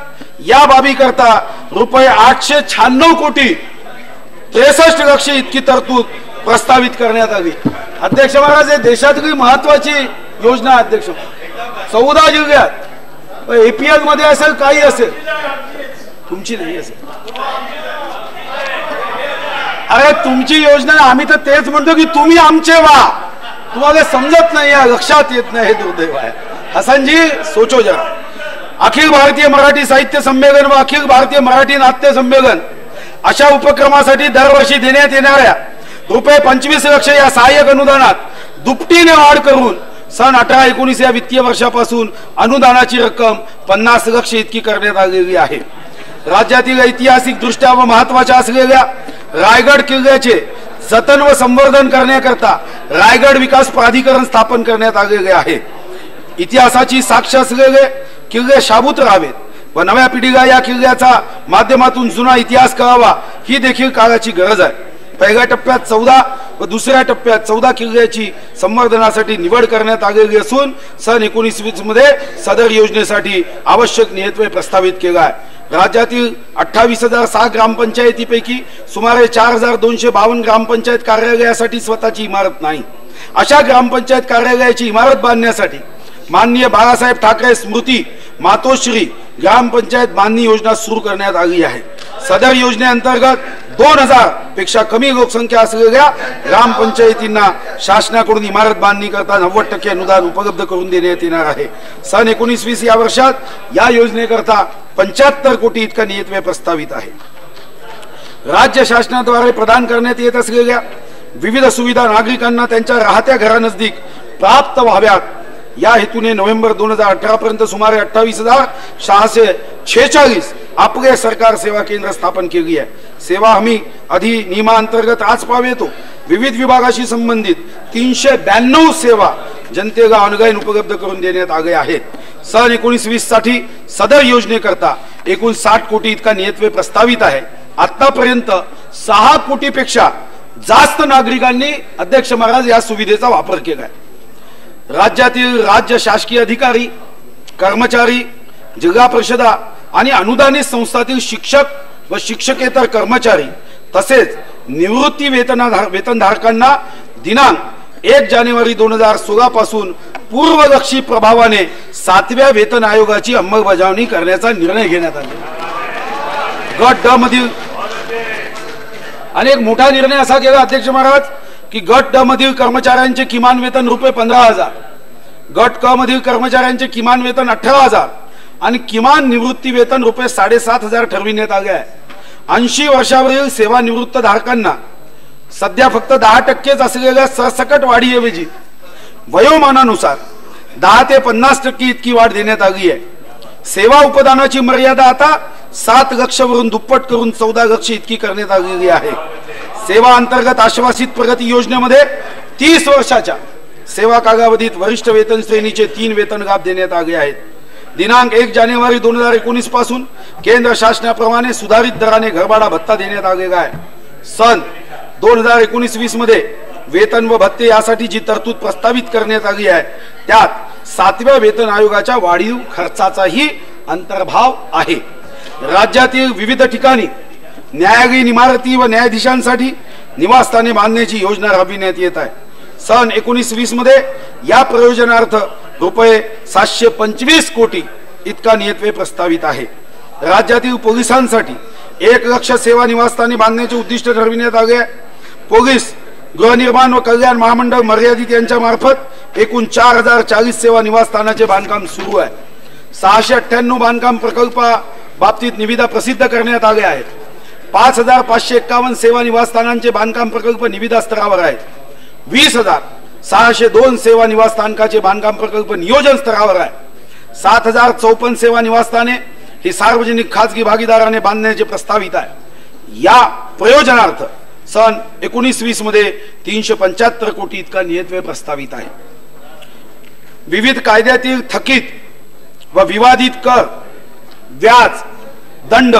या बाबी करता रुपये 896 कोटी 63 लाख इतकी तरतूद प्रस्तावित करण्यात आली। अध्यक्ष महाराज, हे देशातली महत्वाची योजना अध्यक्ष। 14 जिल्ह्यात एपीएल मध्ये असेल, काही असेल, तुमची नाही असेल। अरे तुमची योजना, आम्ही तर तेच म्हणतो की तुम्ही आमचे व्हा, तुम्हाला समजत नाही, लक्षात येत नाही, हे दुर्दैव आहे। हसनजी सोचो जरा। अखिल भारतीय मराठी साहित्य संमेलन व अखिल भारतीय मराठी नाट्य संमेलन अशा उपक्रमासाठी दरवर्षी देण्यात येणाऱ्या रुपये 25 लाख या सहाय्यक अनुदानात दुपटीने वाढ करून सन 18-19 या वित्तीय वर्षापासून अनुदानाची रक्कम 50 लाख इतकी करण्यात आलेली आहे। राज्यातील ऐतिहासिक दृष्ट्या व महत्वाच्या असलेल्या रायगड किल्ल्याचे जतन व संवर्धन करण्याकरता रायगड विकास प्राधिकरण स्थापन करण्यात आलेले आहे। इतिहासाची साक्ष असलेले किल्ले शाबूत राहावेत व नव्या पिढीला या किल्ल्याच्या माध्यमातून जुना इतिहास कळावा, ही देखील काळाची गरज आहे। पहिल्या टप्प्यात 14 व दुसऱ्या टप्प्यात 14 किल्ल्याची संवर्धनासाठी निवड करण्यात आलेली असून सन 19-20 मध्ये सदर योजनेसाठी आवश्यक नियतव्यय प्रस्तावित केला आहे। राज्यातील 28,006 ग्रामपंचायतीपैकी सुमारे 4252 ग्रामपंचायत कार्यालयासाठी स्वतःची इमारत नाही। अशा ग्रामपंचायत कार्यालयाची इमारत बांधण्यासाठी माननीय बाळासाहेब ठाकरे स्मृती मातोश्री ग्रामपंचायत बांधणी योजना सुरू करण्यात आली आहे। सदर योजनेअंतर्गत 2000 पेक्षा कमी लोकसंख्या असलेल्या ग्रामपंचायतींना शासनाकडून इमारत बांधणी करता 90% अनुदान उपलब्ध करून देण्यात येणार आहे। सन 19-20 या वर्षात या योजनेकरता 75 कोटी इतका नियतव्यय प्रस्तावित आहे। राज्य शासनाद्वारे प्रदान करण्यात येत असलेल्या विविध सुविधा नागरिकांना त्यांच्या राहत्या घरानजदीक प्राप्त व्हाव्यात या हेतूने नोव्हेंबर 2018 पर्यंत सुमारे 28,600 46 अपघे सरकार सेवा केंद्र स्थापन केली आहे। सेवा हमी अधिनियमांतर्गत आज पावेतो विविध विभागाशी संबंधित 392 सेवा जनतेला ऑनलाईन उपलब्ध करून देण्यात आले आहेत। सन 19-20 साठी सदर योजनेकरता एकूण 60 कोटी इतका नियतव्यय प्रस्तावित आहे। आतापर्यंत 6 कोटीपेक्षा जास्त नागरिकांनी अध्यक्ष महाराज या सुविधेचा वापर केला आहे। राज्यातील राज्य शासकीय अधिकारी, कर्मचारी, जिल्हा परिषदा आणि अनुदानित संस्थातील शिक्षक व शिक्षकेतर कर्मचारी तसेच निवृत्ती वेतनधारकांना दिनांक 1 जानेवारी 2016 पासून पूर्वलक्षी प्रभावाने 7व्या वेतन आयोगाची अंमलबजावणी करण्याचा निर्णय घेण्यात आला। गट ड मधील अनेक मोठा निर्णय असा केला अध्यक्ष महाराज की गट ड मधील कर्मचाऱ्यांचे किमान वेतन रुपये 15,000, गट क मधील कर्मचाऱ्यांचे किमान वेतन 18,000 आणि किमान निवृत्ती वेतन रुपये 7,500 ठरविण्यात आले आहे। 80 वर्षावरील सेवानिवृत्त धारकांना सध्या फक्त 10% असलेल्या सरसकट वाढीऐवजी वयोमानानुसार 10 ते 50% इतकी वाढ देण्यात आली आहे। सेवा उपदानाची मर्यादा आता 7 लक्ष वरून दुप्पट करून 14 लक्ष इतकी करण्यात आलेली आहे। सेवा अंतर्गत आश्वासित प्रगती योजनेमध्ये 30 वर्षाच्या सेवा कालावधीत वरिष्ठ वेतन श्रेणीचे 3 वेतन लाभ देण्यात आले आहेत। दिनांक 1 जानेवारी 2019 पासून केंद्र शासनाप्रमाणे सुधारित दराने घरभाडा भत्ता देण्यात आलेला आहे। सन 2019-20 मध्ये वेतन व भत्ते यासाठी जी तरतूद प्रस्तावित करण्यात आली आहे त्यात 7व्या वेतन आयोगाच्या वाढीव खर्चाचाही अंतर्भाव आहे। राज्यातील विविध ठिकाणी न्यायालयीन इमारती व न्यायाधीशांसाठी निवासस्थाने बांधण्याची योजना राबविण्यात येत आहे। सन 19-20 मध्ये या प्रयोजनार्थ रुपये 725 कोटी इतका नियतव्यय प्रस्तावित आहे। राज्यातील पोलिसांसाठी 1 लक्ष सेवा निवासस्थाने बांधण्याचे उद्दिष्ट ठरविण्यात आले आहे। पोलीस गृहनिर्माण व कल्याण महामंडळ मर्यादित यांच्या मार्फत एकूण 4040 सेवा निवासस्थानाचे बांधकाम सुरू आहे। 698 बांधकाम प्रकल्पा बाबतीत निविदा प्रसिद्ध करण्यात आले आहेत। 5551 सेवा निवासस्थानांचे बांधकाम प्रकल्प निविदा स्तरावर आहेत। 20,602 सेवा निवासस्थानकाचे बांधकाम प्रकल्प नियोजन स्तरावर आहे। 7,054 सेवा निवासस्थाने ही सार्वजनिक खासगी भागीदाराने बांधण्याचे प्रस्तावित आहे। या प्रयोजनार्थ सन 19-20 मध्ये 375 कोटी इतका नियतव्यय प्रस्तावित आहे। विविध कायद्यातील थकीत व विवादित कर, व्याज, दंड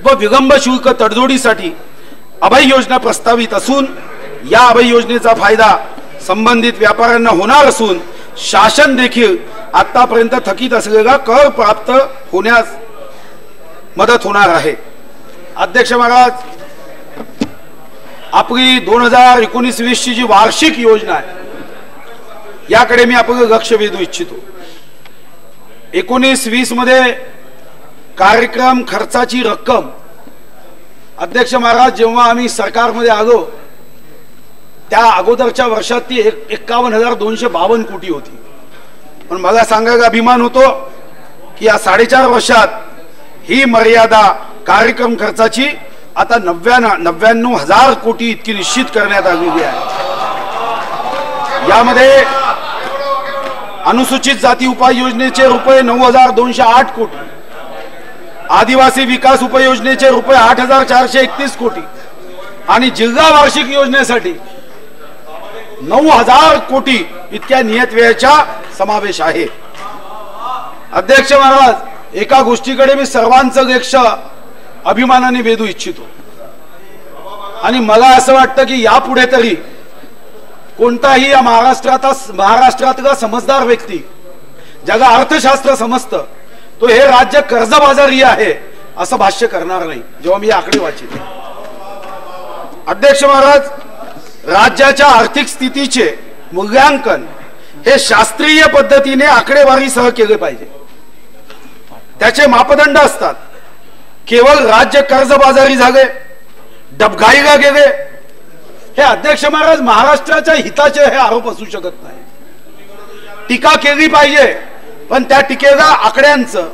व विलंब शुल्क तडजोडीसाठी अभय योजना प्रस्तावित असून या अभय योजनेचा फायदा संबंधित व्यापाऱ्यांना होणार असून शासन देखील आतापर्यंत थकीत असलेला कर प्राप्त होण्यास मदत होणार आहे। अध्यक्ष महाराज, आपली 2019-20 ची जी वार्षिक योजना आहे याकडे मी आपलं लक्ष वेधू इच्छितो। 19-20 मध्ये कार्यक्रम खर्चाची रक्कम अध्यक्ष महाराज जेव्हा आम्ही सरकारमध्ये आलो त्या अगोदरच्या वर्षात ती 51,252 कोटी होती। पण मला सांगायला अभिमान होतो की या 4.5 वर्षात ही मर्यादा कार्यक्रम खर्चाची आता 99,000 कोटी इतकी निश्चित करण्यात आलेली आहे। यामध्ये अनुसूचित जाती उपाय योजनेचे रुपये 9,208 कोटी, आदिवासी विकास उपयोजनेचे रुपये 8,431 कोटी आणि जिल्हा वार्षिक योजनेसाठी 9,000 कोटी इतक्या नियतव्ययाचा समावेश आहे। अध्यक्ष महाराज, एका गोष्टीकडे मी सर्वांचं लक्ष अभिमानाने वेधू इच्छितो आणि मला असं वाटतं की यापुढे तरी कोणताही या महाराष्ट्रातला समजदार व्यक्ती ज्याला अर्थशास्त्र समजतं तो हे राज्य कर्जबाजारी आहे असं भाष्य करणार नाही जेव्हा मी आकडे वाचित। अध्यक्ष महाराज, राज्याच्या आर्थिक स्थितीचे मूल्यांकन हे शास्त्रीय पद्धतीने आकडेवारीसह केले पाहिजे। त्याचे मापदंड असतात। केवळ राज्य कर्जबाजारी झाले, डबघाईला गेले हे अध्यक्ष महाराज महाराष्ट्राच्या हिताचे हे आरोप असू शकत नाही। टीका केली पाहिजे पण त्या टीकेला आकड्यांचं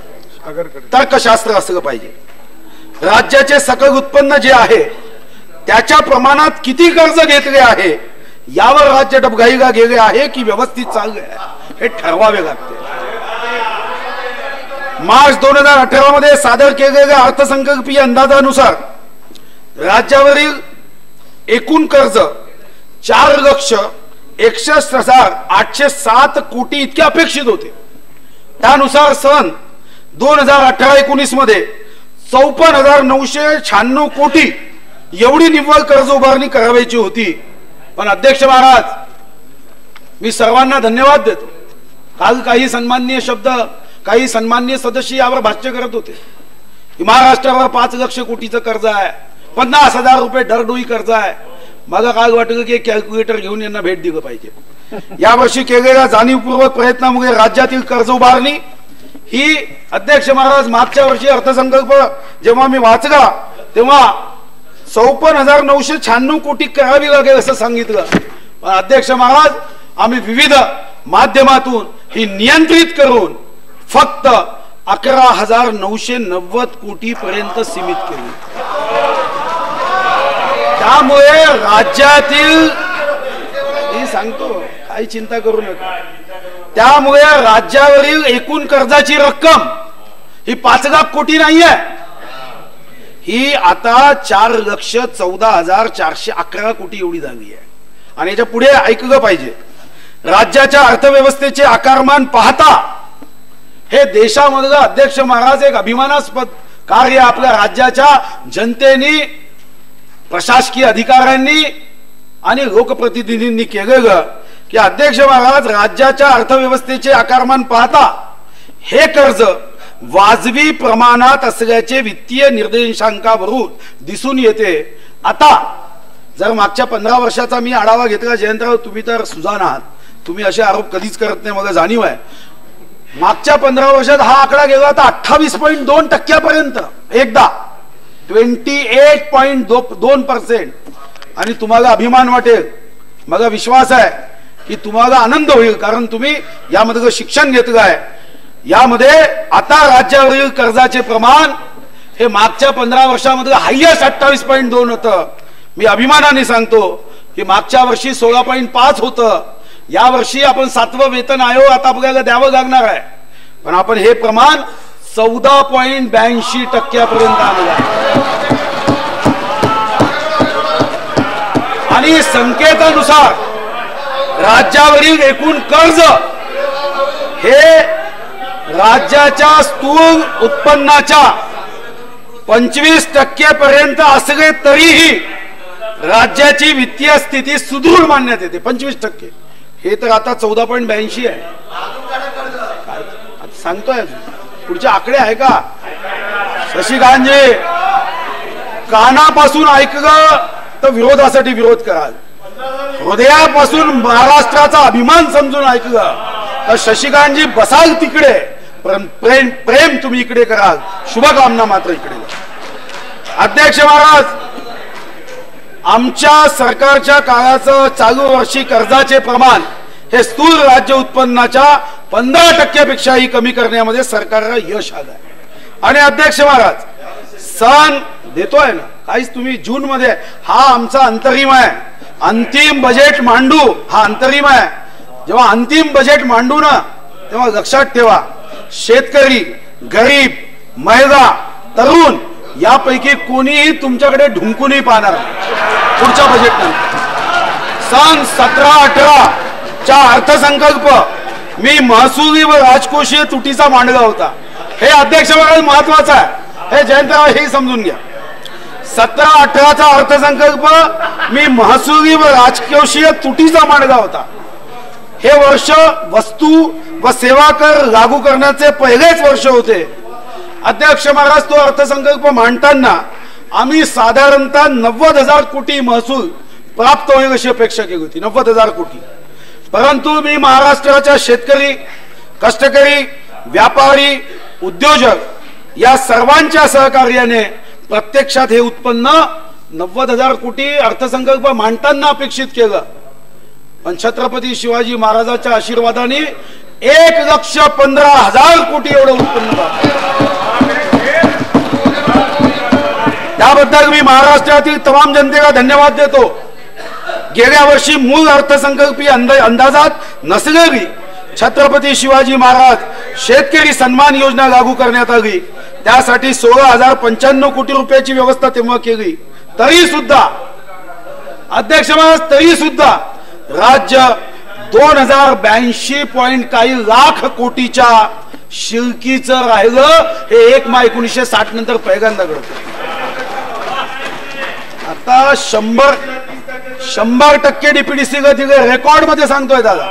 तर्कशास्त्र असलं पाहिजे। राज्याचे सकल उत्पन्न जे आहे त्याच्या प्रमाणात किती कर्ज घेतले आहे यावर राज्य डबघाईला गेले आहे की व्यवस्थित चालले आहे हे ठरवावे लागते। मार्च 2018 मध्ये सादर केलेल्या अर्थसंकल्पीय अंदाजानुसार राज्यावरील एकूण कर्ज 4,61,807 कोटी इतके अपेक्षित होते। त्यानुसार सन 2018-19 मध्ये 54,996 कोटी एवढी निव्वळ कर्ज उभारणी करावायची होती। पण अध्यक्ष महाराज, मी सर्वांना धन्यवाद देतो। काल काही सन्माननीय शब्द, काही सन्माननीय सदस्य यावर भाष्य करत होते। महाराष्ट्रावर 5 लाख कोटीचं कर्ज आहे, 50,000 रुपये दरडोई कर्ज आहे। मला काल वाटलं की कॅल्क्युलेटर घेऊन यांना भेट दिलं पाहिजे। यावर्षी केलेल्या जाणीवपूर्वक प्रयत्नामुळे राज्यातील कर्ज उभारणी ही, अध्यक्ष महाराज, मागच्या वर्षी अर्थसंकल्प जेव्हा मी वाचला तेव्हा 54,996 कोटी करावी लागेल असं सांगितलं। पण अध्यक्ष महाराज, आम्ही विविध माध्यमातून ही नियंत्रित करून फक्त 11,990 कोटी पर्यंत सीमित केली। त्यामुळे राज्यातील, मी सांगतो, काही चिंता करू नका, त्यामुळे राज्यावरील एकूण कर्जाची रक्कम ही 5 लाख कोटी नाहीये, ही आता 4,14,411 कोटी एवढी झाली आहे। आणि याच्या पुढे ऐकलं पाहिजे, राज्याच्या अर्थव्यवस्थेचे आकारमान पाहता हे देशामधलं, अध्यक्ष महाराज, एक अभिमानास्पद कार्य आपल्या राज्याच्या जनतेने, प्रशासकीय अधिकाऱ्यांनी आणि लोकप्रतिनिधींनी केलेलं की अध्यक्ष महाराज, राज्याच्या अर्थव्यवस्थेचे आकारमान पाहता हे कर्ज वाजवी प्रमाणात असल्याचे वित्तीय निर्देशांकावरून दिसून येते। आता जर मागच्या 15 वर्षाचा मी आढावा घेतला, जयंतराव तुम्ही तर सुजाण आहात, तुम्ही असे आरोप कधीच करत नाही, मला जाणीव आहे। मागच्या 15 वर्षात हा आकडा गेला होता 28.2% एकदा, 28.2%। आणि तुम्हाला अभिमान वाटेल, मला विश्वास आहे की तुम्हाला आनंद होईल, कारण तुम्ही यामध्ये शिक्षण घेतलं आहे। यामध्ये आता राज्यावरील कर्जाचे प्रमाण हे मागच्या 15 वर्षामध्ये हायएस्ट 28.2 होतं। मी अभिमानाने सांगतो की मागच्या वर्षी 16.5 होतं। या वर्षी आपण 7वं वेतन आयोग आता आपल्याला द्यावं लागणार आहे, पण आपण हे प्रमाण 14.82% आणलं आहे। आणि संकेतानुसार राज्यावरील एकूण कर्ज हे राज्याच्या स्थूल उत्पन्नाच्या 25% पर्यंत असले तरीही राज्याची वित्तीय स्थिती सुदृढ मानण्यात येते। 25%, हे तर आता 14.82 आहे। सांगतोय, पुढचे आकडे आहे का शशिकांतजी? कानापासून ऐकलं तर विरोधासाठी विरोध कराल, हृदयापासून महाराष्ट्राचा अभिमान समजून ऐकलं तर शशिकांतजी बसाल तिकडे, प्रेम तुम्ही इकडे कराल, शुभकामना मात्र इकडे। अध्यक्ष महाराज, आमच्या सरकारच्या काळाचं चालू वर्षी कर्जाचे प्रमाण हे स्थूल राज्य उत्पन्नाच्या 15% पेक्षाही कमी करण्यामध्ये सरकारला यश आलं आहे। आणि अध्यक्ष महाराज, सण देतोय ना, काहीच तुम्ही जून मध्ये, हा आमचा अंतरिम आहे, अंतिम बजेट मांडू, हा अंतरिम आहे। जेव्हा अंतिम बजेट मांडू ना, तेव्हा लक्षात ठेवा, शेतकरी, गरीब, महिला, तरुण यापैकी कोणीही तुमच्याकडे ढुंकूनही पाहणार पुढच्या बजेटनंतर। सन 17-18 चा अर्थसंकल्प मी महसुली व राजकोषीय तुटीचा मांडला होता। हे अध्यक्ष महत्वाचं आहे, हे जयंतराव हे समजून घ्या। 17-18 चा अर्थसंकल्प मी महसुली व राजकोषीय तुटीचा मांडला होता। हे वर्ष वस्तू व सेवा कर लागू करण्याचे पहिलेच वर्ष होते। अध्यक्ष महाराज, तो अर्थसंकल्प मांडताना आम्ही साधारणतः 90,000 कोटी महसूल प्राप्त होईल अशी अपेक्षा केली होती, 90,000 कोटी। परंतु मी महाराष्ट्राच्या शेतकरी, कष्टकरी, व्यापारी, उद्योजक या सर्वांच्या सहकार्याने प्रत्यक्षात हे उत्पन्न 90,000 कोटी अर्थसंकल्प मांडताना अपेक्षित केलं। पण छत्रपती शिवाजी महाराजांच्या आशीर्वादाने 1,15,000 कोटी एवढं उत्पन्न झालं। त्याबद्दल मी महाराष्ट्रातील तमाम जनतेला धन्यवाद देतो। गेल्या वर्षी मूळ अर्थसंकल्पीय अंदाजात नसलेली छत्रपती शिवाजी महाराज शेतकरी सन्मान योजना लागू करण्यात आली, त्यासाठी 16,095 कोटी रुपयाची व्यवस्था तेव्हा केली. तरी सुद्धा अध्यक्ष महाराज, तरी सुद्धा राज्य 2082 पॉइंट काही लाख कोटीच्या शिल्कीचं राहिलं. हे 1 मे 1960 नंतर पहिल्यांदा घडतं. आता 100% डीपीडीसी दिले, रेकॉर्ड मध्ये सांगतोय दादा.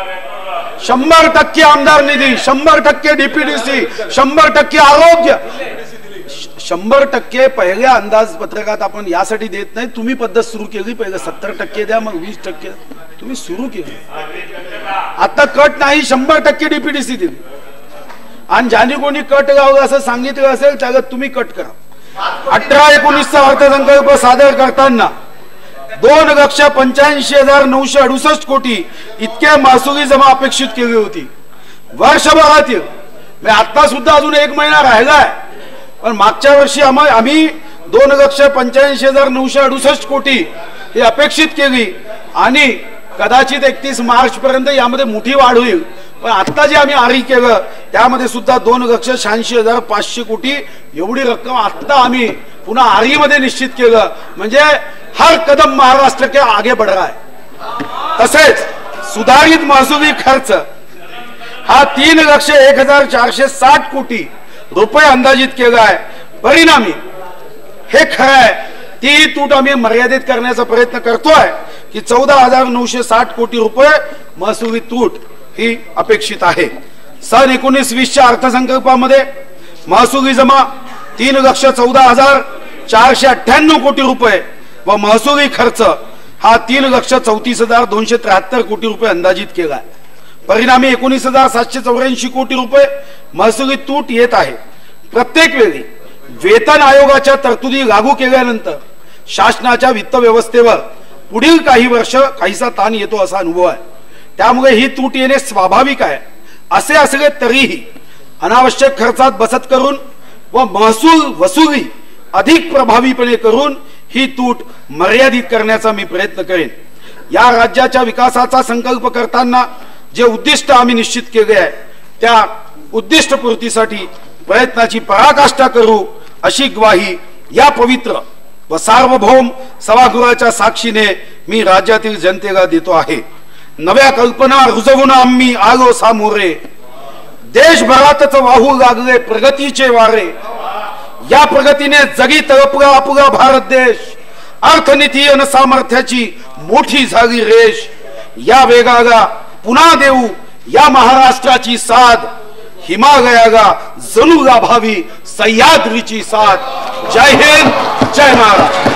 100% आमदार निधी, 100% डीपीडीसी, 100% आरोग्य, 100% पहिल्या अंदाजपत्रकात आपण यासाठी देत नाही. तुम्ही पद्धत सुरू केली, पहिले 70% द्या, मग 20% तुम्ही सुरू केली. आता कट नाही, 100% डीपीडीसी दिली. आणि ज्याने कोणी कट लावलं असं सांगितलं असेल त्याला तुम्ही कट करा. 18-19 अर्थसंकल्प सादर करताना 2,85,968 कोटी इतके महसुली जमा अपेक्षित केली होती वर्षभरातील. आता सुद्धा अजून 1 महिना राहिलाय, पण मागच्या वर्षी आम्ही 2,85,968 कोटी ही अपेक्षित केली आणि कदाचित 31 मार्च पर्यंत यामध्ये मोठी वाढ होईल. पण आता जे आम्ही आरी केलं त्यामध्ये सुद्धा 2,86,500 कोटी एवढी रक्कम आता आम्ही पुन्हा आरीमध्ये निश्चित केलं. म्हणजे हर कदम महाराष्ट्र के आगे बढ़ रहा है. तसेच सुधारित महसुली खर्च हा 3,01,460 कोटी रुपये अंदाजित केला आहे. परिणामी हे खरं आहे, ती तूट आम्ही मर्यादित करण्याचा प्रयत्न करतोय की 14,960 कोटी रुपये महसुली तूट ही अपेक्षित आहे. सन 19-20च्या अर्थसंकल्पामध्ये महसुली जमा 3,14,498 कोटी रुपये व महसुली खर्च हा 3,34,273 कोटी रुपये अंदाजित केला आहे. परिणामी 19,784 कोटी रुपये महसुली तूट येत आहे. प्रत्येक वेळी वेतन आयोगाच्या तरतुदी लागू केल्यानंतर शासनाच्या वित्त व्यवस्थेवर पुढील काही वर्ष काहीसा ताण येतो असा अनुभव आहे. त्यामुळे ही तूट येणे स्वाभाविक आहे. असे असले तरीही अनावश्यक खर्चात बचत करून व महसूल वसुली अधिक प्रभावीपणे करून ही तूट मर्यादित करण्याचा मी प्रयत्न करेन. या राज्याच्या विकासाचा संकल्प करताना जे उद्दिष्ट आम्ही निश्चित केले आहे त्या उद्दिष्ट पूर्तीसाठी प्रयत्नाची पराकाष्ठा करू अशी ग्वाही या पवित्र व सार्वभौम सभागृहाच्या साक्षीने मी राज्यातील जनतेला देतो आहे. नव्या कल्पना रुजवून आम्ही आलो सामोरे, देशभरातच वाहू लागले प्रगतीचे वारे. या प्रगतीने जगी तळपला आपला भारत देश, अर्थनीती आणि सामर्थ्याची मोठी झाली रेष. या वेगाला पुन्हा देऊ या महाराष्ट्राची साथ, हिमालयाला जणू लाभावी सह्याद्रीची साथ. जय हिंद, जय महाराष्ट्र.